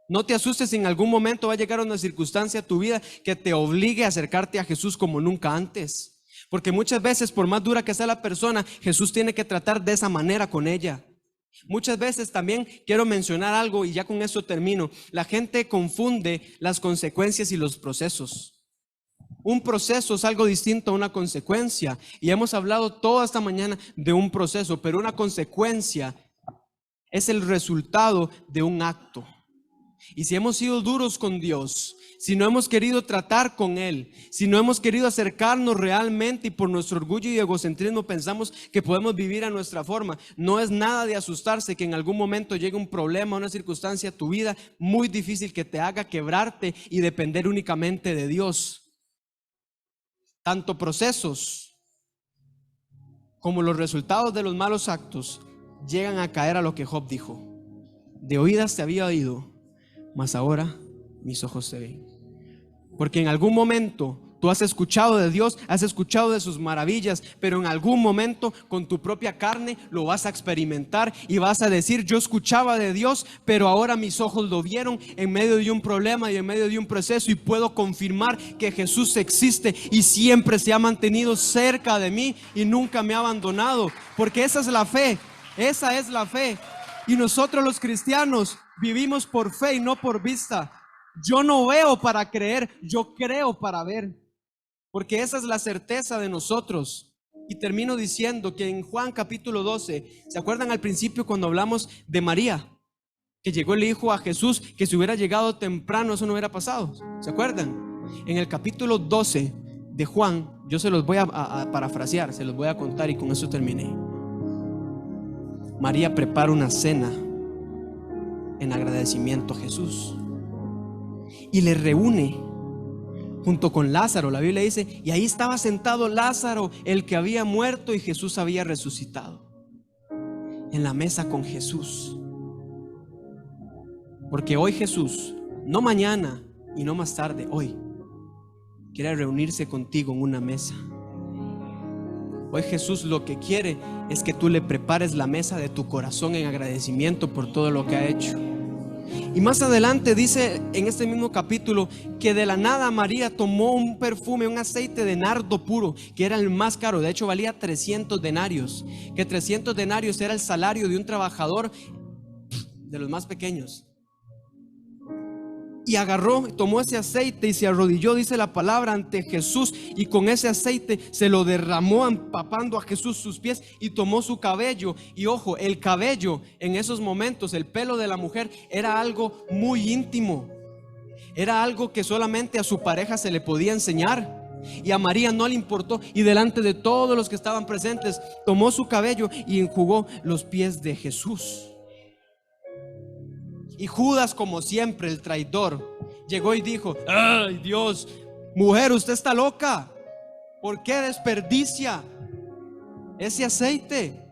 No te asustes si en algún momento va a llegar una circunstancia a tu vida que te obligue a acercarte a Jesús como nunca antes. Porque muchas veces, por más dura que sea la persona, Jesús tiene que tratar de esa manera con ella. Muchas veces también quiero mencionar algo y ya con eso termino. La gente confunde las consecuencias y los procesos. Un proceso es algo distinto a una consecuencia. Y hemos hablado toda esta mañana de un proceso, pero una consecuencia es el resultado de un acto. Y si hemos sido duros con Dios, si no hemos querido tratar con Él, si no hemos querido acercarnos realmente y por nuestro orgullo y egocentrismo pensamos que podemos vivir a nuestra forma, no es nada de asustarse que en algún momento llegue un problema, una circunstancia a tu vida muy difícil que te haga quebrarte y depender únicamente de Dios. Tanto procesos como los resultados de los malos actos llegan a caer a lo que Job dijo: de oídas te había oído, mas ahora mis ojos te ven. Porque en algún momento tú has escuchado de Dios, has escuchado de sus maravillas, pero en algún momento con tu propia carne lo vas a experimentar y vas a decir: yo escuchaba de Dios, pero ahora mis ojos lo vieron en medio de un problema y en medio de un proceso, y puedo confirmar que Jesús existe y siempre se ha mantenido cerca de mí y nunca me ha abandonado. Porque esa es la fe, esa es la fe. Y nosotros los cristianos vivimos por fe y no por vista. Yo no veo para creer, yo creo para ver. Porque esa es la certeza de nosotros. Y termino diciendo que en Juan capítulo 12, ¿se acuerdan al principio cuando hablamos de María? Que llegó el hijo a Jesús, que si hubiera llegado temprano eso no hubiera pasado. ¿Se acuerdan? En el capítulo 12 de Juan, yo se los voy a parafrasear, se los voy a contar y con eso terminé. María prepara una cena en agradecimiento a Jesús y le reúne junto con Lázaro. La Biblia dice: y ahí estaba sentado Lázaro, el que había muerto, y Jesús había resucitado. En la mesa con Jesús. Porque hoy Jesús, no mañana y no más tarde, hoy quiere reunirse contigo en una mesa. Hoy Jesús lo que quiere es que tú le prepares la mesa de tu corazón en agradecimiento por todo lo que ha hecho. Y más adelante dice en este mismo capítulo que de la nada María tomó un perfume, un aceite de nardo puro, que era el más caro. De hecho valía 300 denarios, que 300 denarios era el salario de un trabajador de los más pequeños. Y agarró, tomó ese aceite y se arrodilló, dice la palabra, ante Jesús, y con ese aceite se lo derramó, empapando a Jesús sus pies, y tomó su cabello. Y ojo, el cabello en esos momentos, el pelo de la mujer, era algo muy íntimo, era algo que solamente a su pareja se le podía enseñar. Y a María no le importó, y delante de todos los que estaban presentes tomó su cabello y enjugó los pies de Jesús. Y Judas, como siempre, el traidor, llegó y dijo: ay Dios, mujer, usted está loca, ¿por qué desperdicia ese aceite?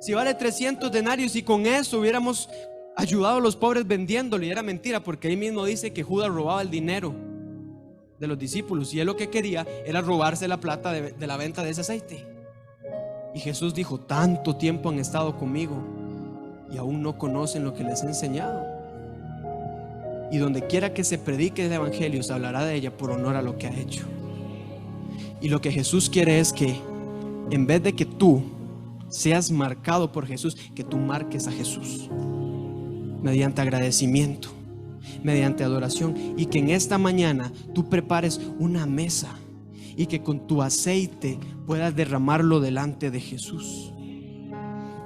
Si vale 300 denarios y con eso hubiéramos ayudado a los pobres vendiéndolo. Y era mentira, porque ahí mismo dice que Judas robaba el dinero de los discípulos y él lo que quería era robarse la plata de la venta de ese aceite. Y Jesús dijo: tanto tiempo han estado conmigo y aún no conocen lo que les he enseñado. Y donde quiera que se predique el evangelio, se hablará de ella por honor a lo que ha hecho. Y lo que Jesús quiere es que, en vez de que tú seas marcado por Jesús, que tú marques a Jesús mediante agradecimiento, mediante adoración, y que en esta mañana tú prepares una mesa y que con tu aceite puedas derramarlo delante de Jesús.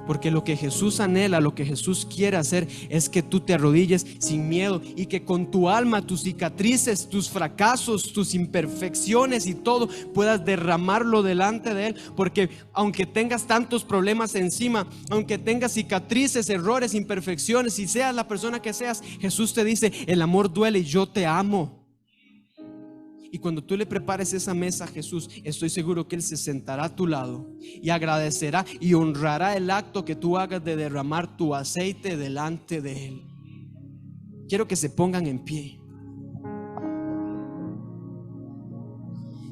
Porque lo que Jesús anhela, lo que Jesús quiere hacer es que tú te arrodilles sin miedo y que con tu alma, tus cicatrices, tus fracasos, tus imperfecciones y todo puedas derramarlo delante de Él. Porque aunque tengas tantos problemas encima, aunque tengas cicatrices, errores, imperfecciones, y seas la persona que seas, Jesús te dice: el amor duele y yo te amo. Y cuando tú le prepares esa mesa a Jesús, estoy seguro que Él se sentará a tu lado y agradecerá y honrará el acto que tú hagas de derramar tu aceite delante de Él. Quiero que se pongan en pie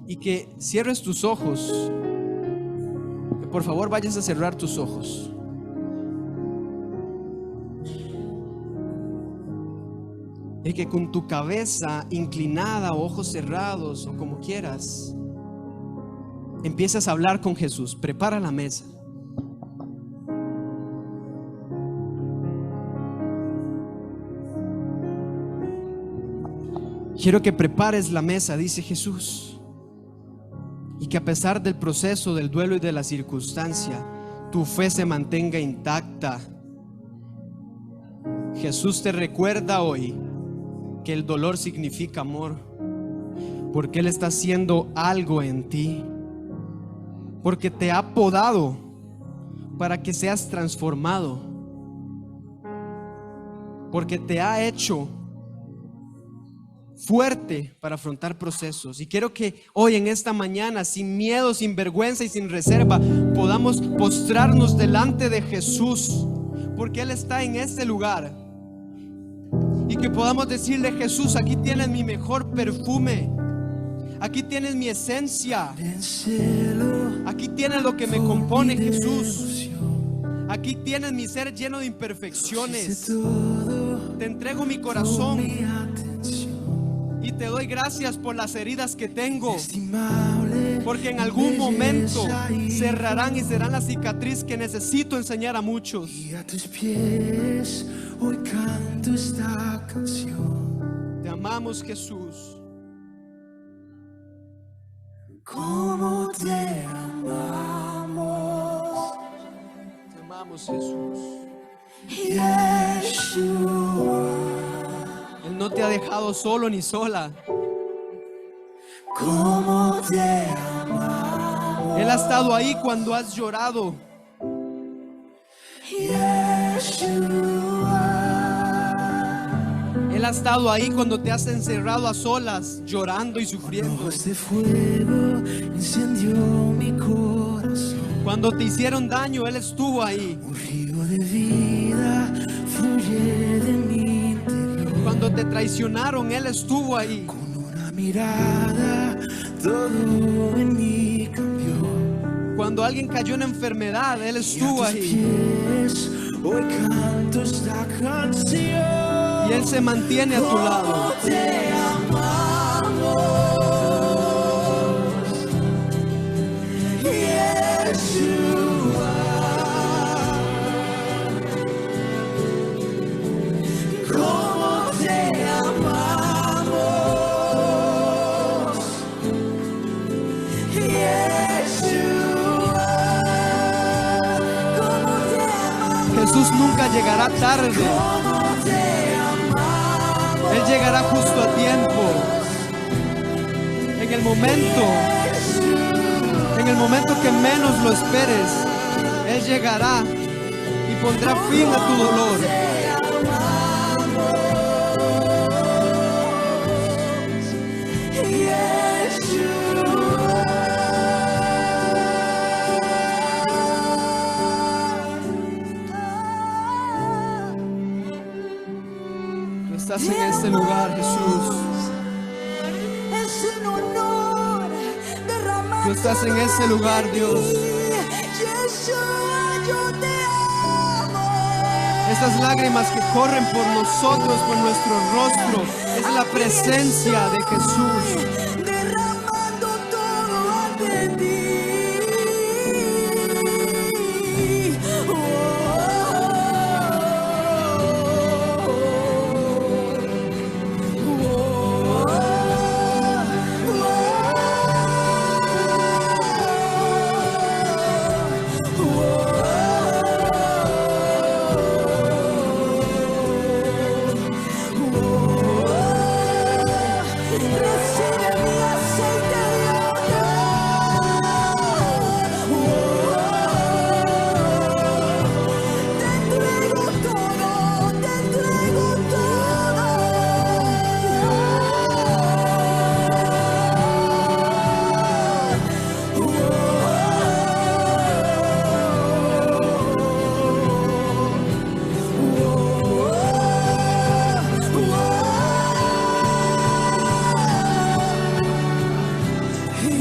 y que cierres tus ojos, que por favor vayas a cerrar tus ojos. Y que con tu cabeza inclinada, ojos cerrados o como quieras, empiezas a hablar con Jesús. Prepara la mesa. Quiero que prepares la mesa, dice Jesús, y que a pesar del proceso, del duelo y de la circunstancia, tu fe se mantenga intacta. Jesús te recuerda hoy que el dolor significa amor, porque Él está haciendo algo en ti, porque te ha podado para que seas transformado, porque te ha hecho fuerte para afrontar procesos. Y quiero que hoy, en esta mañana, sin miedo, sin vergüenza y sin reserva, podamos postrarnos delante de Jesús, porque Él está en este lugar. Y que podamos decirle: Jesús, aquí tienes mi mejor perfume, aquí tienes mi esencia, aquí tienes lo que me compone, Jesús. Aquí tienes mi ser lleno de imperfecciones. Te entrego mi corazón y te doy gracias por las heridas que tengo, porque en algún momento cerrarán y serán la cicatriz que necesito enseñar a muchos. Y a tus pies hoy canto esta canción. Te amamos, Jesús. ¿Cómo te amamos? Te amamos, Jesús. Yeshua. Él no te ha dejado solo ni sola. ¿Cómo te amamos? Él ha estado ahí cuando has llorado. Yeshua. Él ha estado ahí cuando te has encerrado a solas, llorando y sufriendo. Ojos de fuego encendió mi corazón. Cuando te hicieron daño, Él estuvo ahí. Un río de vida fluye de mi interior. Cuando te traicionaron, Él estuvo ahí. Con una mirada todo en mí cambió. Cuando alguien cayó en enfermedad, Él estuvo Y a tus ahí. pies hoy canto esta canción. Y Él se mantiene a tu lado. ¿Cómo te amamos? Yeshua. ¿Cómo te amamos? Yeshua. ¿Cómo te amamos? Jesús nunca llegará tarde. ¿Cómo te amamos? Él llegará justo a tiempo. En el momento que menos lo esperes, Él llegará y pondrá fin a tu dolor. estás en este lugar, Jesús. Es un honor derramar. Tú estás en este lugar, Dios. Yeshua, yo te amo. Estas lágrimas que corren por nosotros, por nuestro rostro, es la presencia de Jesús. Derramando todo ante ti. Recibe mi aceite de te entrego todo, te entrego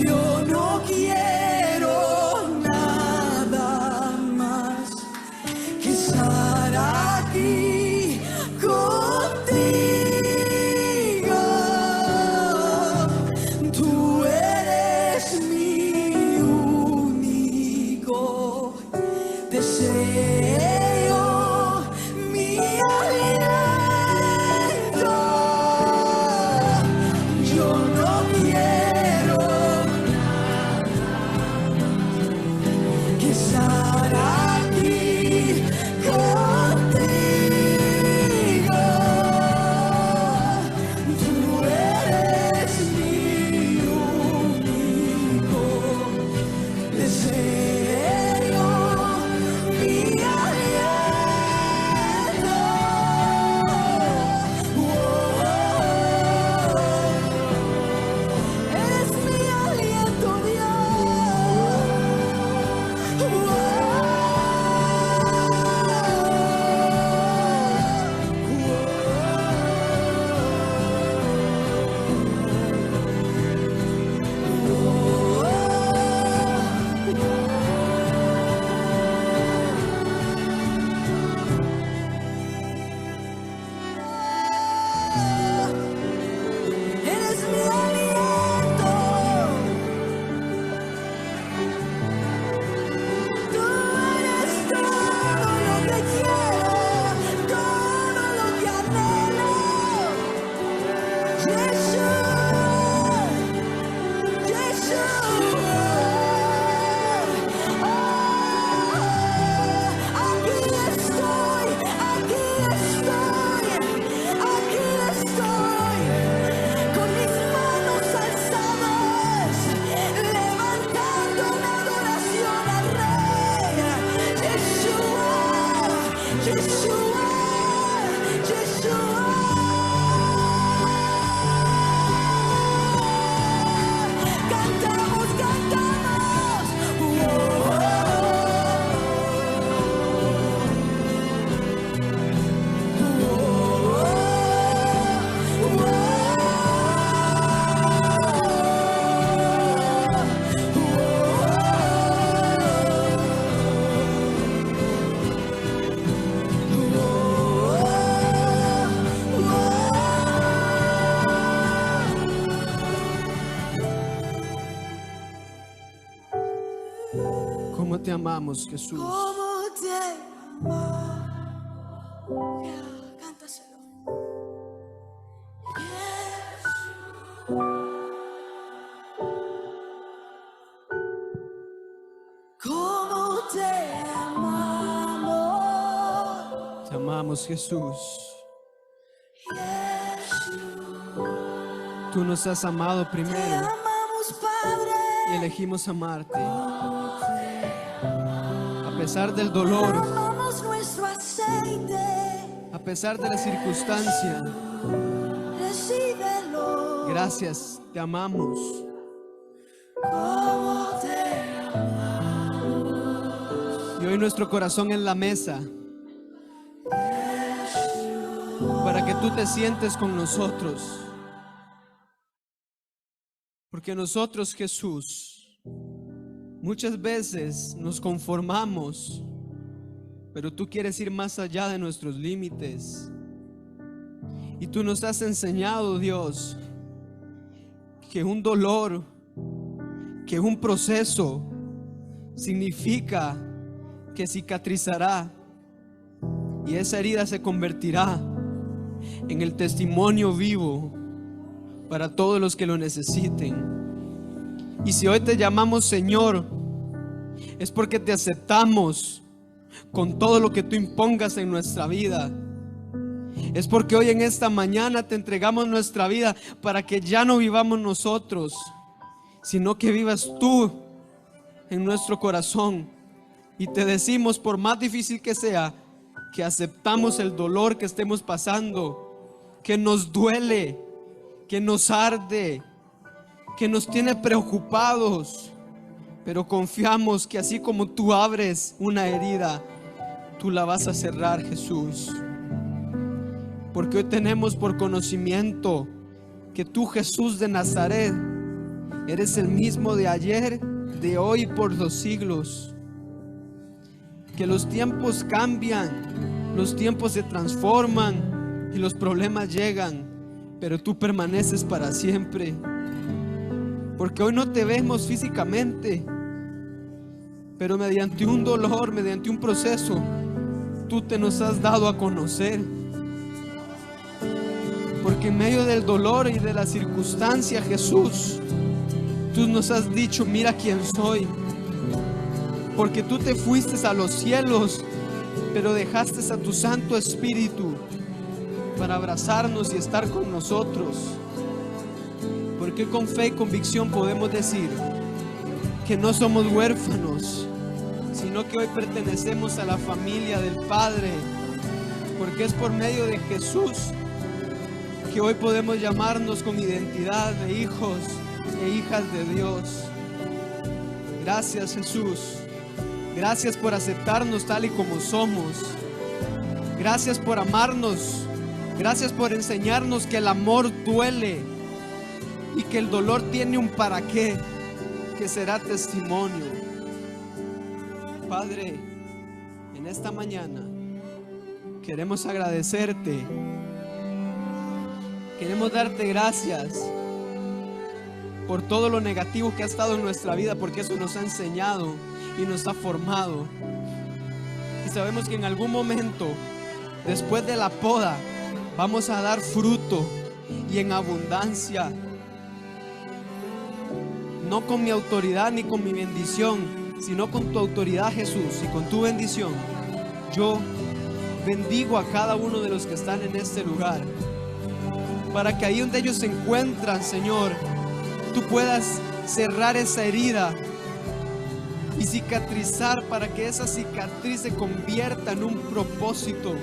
Yo no quiero nada más que estar aquí contigo. Tú eres mi único deseo, mi aliento. Yo no quiero que estar aquí contigo. Tú eres mi único deseo, mi aliento. Eres mi aliento, eres mi aliento. Tú eres todo lo que quiero, todo lo que anhelo. Yeshua, Yeshua. Aquí estoy, aquí estoy, aquí estoy. Con mis manos alzadas, levantando una adoración al Rey. Yeshua, Yeshua, Yeshua. Cantamos, cantamos. ¿Cómo te amamos, Jesús? ¿Cómo te amo? Cántaselo. ¿Cómo te amamos? Te amamos, Jesús. Tú nos has amado Te primero amamos, Padre. y elegimos amarte. A pesar del dolor, Derramamos nuestro aceite. a pesar de la circunstancia, Recíbelo. gracias, te amamos. ¿Cómo te Y hoy nuestro corazón en la mesa para para que tú te sientes con nosotros. Porque nosotros, Jesús, muchas veces nos conformamos, pero tú quieres ir más allá de nuestros límites. Y tú nos has enseñado, Dios, que un dolor, que un proceso significa que cicatrizará, y esa herida se convertirá en el testimonio vivo para todos los que lo necesiten. Y si hoy te llamamos Señor, es porque te aceptamos con todo lo que tú impongas en nuestra vida. Es porque hoy en esta mañana te entregamos nuestra vida para que ya no vivamos nosotros, sino que vivas tú en nuestro corazón. Y te decimos, por más difícil que sea, que aceptamos el dolor que estemos pasando, que nos duele, que nos arde, que nos tiene preocupados, pero confiamos que así como tú abres una herida, tú la vas a cerrar, Jesús. Porque hoy tenemos por conocimiento que tú, Jesús de Nazaret, eres el mismo de ayer, de hoy y por los siglos. Que los tiempos cambian, los tiempos se transforman y los problemas llegan, pero tú permaneces para siempre. Porque hoy no te vemos físicamente, pero mediante un dolor, mediante un proceso, tú te nos has dado a conocer. Porque en medio del dolor y de la circunstancia, Jesús, tú nos has dicho, mira quién soy. Porque tú te fuiste a los cielos, pero dejaste a tu Santo Espíritu para abrazarnos y estar con nosotros. Porque con fe y convicción podemos decir que no somos huérfanos, sino que hoy pertenecemos a la familia del Padre. Porque es por medio de Jesús que hoy podemos llamarnos con identidad de hijos e hijas de Dios. Gracias, Jesús. Gracias por aceptarnos tal y como somos. Gracias por amarnos. Gracias por enseñarnos que el amor duele y que el dolor tiene un para qué, que será testimonio. Padre, en esta mañana queremos agradecerte. Queremos darte gracias por todo lo negativo que ha estado en nuestra vida, porque eso nos ha enseñado y nos ha formado. Y sabemos que en algún momento, después de la poda, vamos a dar fruto y en abundancia. No con mi autoridad ni con mi bendición, sino con tu autoridad, Jesús, y con tu bendición. Yo bendigo a cada uno de los que están en este lugar, para que ahí donde ellos se encuentran, Señor, tú puedas cerrar esa herida y cicatrizar, para que esa cicatriz se convierta en un propósito.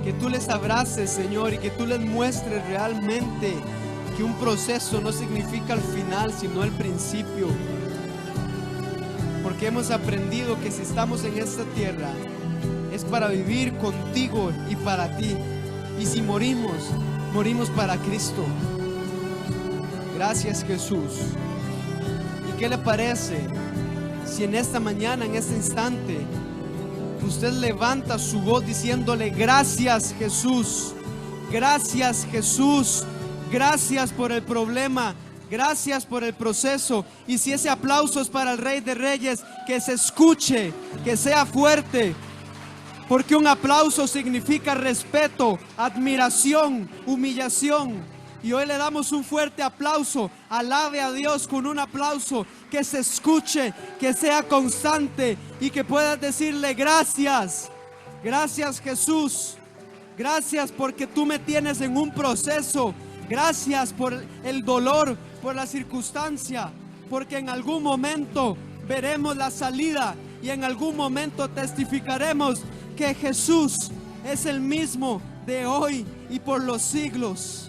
Que tú les abraces, Señor, y que tú les muestres realmente que un proceso no significa el final, sino el principio. Porque hemos aprendido que si estamos en esta tierra es para vivir contigo y para ti. Y si morimos, morimos para Cristo. Gracias, Jesús. ¿Y qué le parece si en esta mañana, en este instante, usted levanta su voz diciéndole: gracias, Jesús, gracias, Jesús, gracias por el problema, gracias por el proceso? Y si ese aplauso es para el Rey de Reyes, que se escuche, que sea fuerte, porque un aplauso significa respeto, admiración, humillación. Y hoy le damos un fuerte aplauso. Alabe a Dios con un aplauso que se escuche, que sea constante y que puedas decirle: gracias, gracias, Jesús, gracias porque tú me tienes en un proceso, gracias por el dolor, por la circunstancia, porque en algún momento veremos la salida y en algún momento testificaremos que Jesús es el mismo de hoy y por los siglos.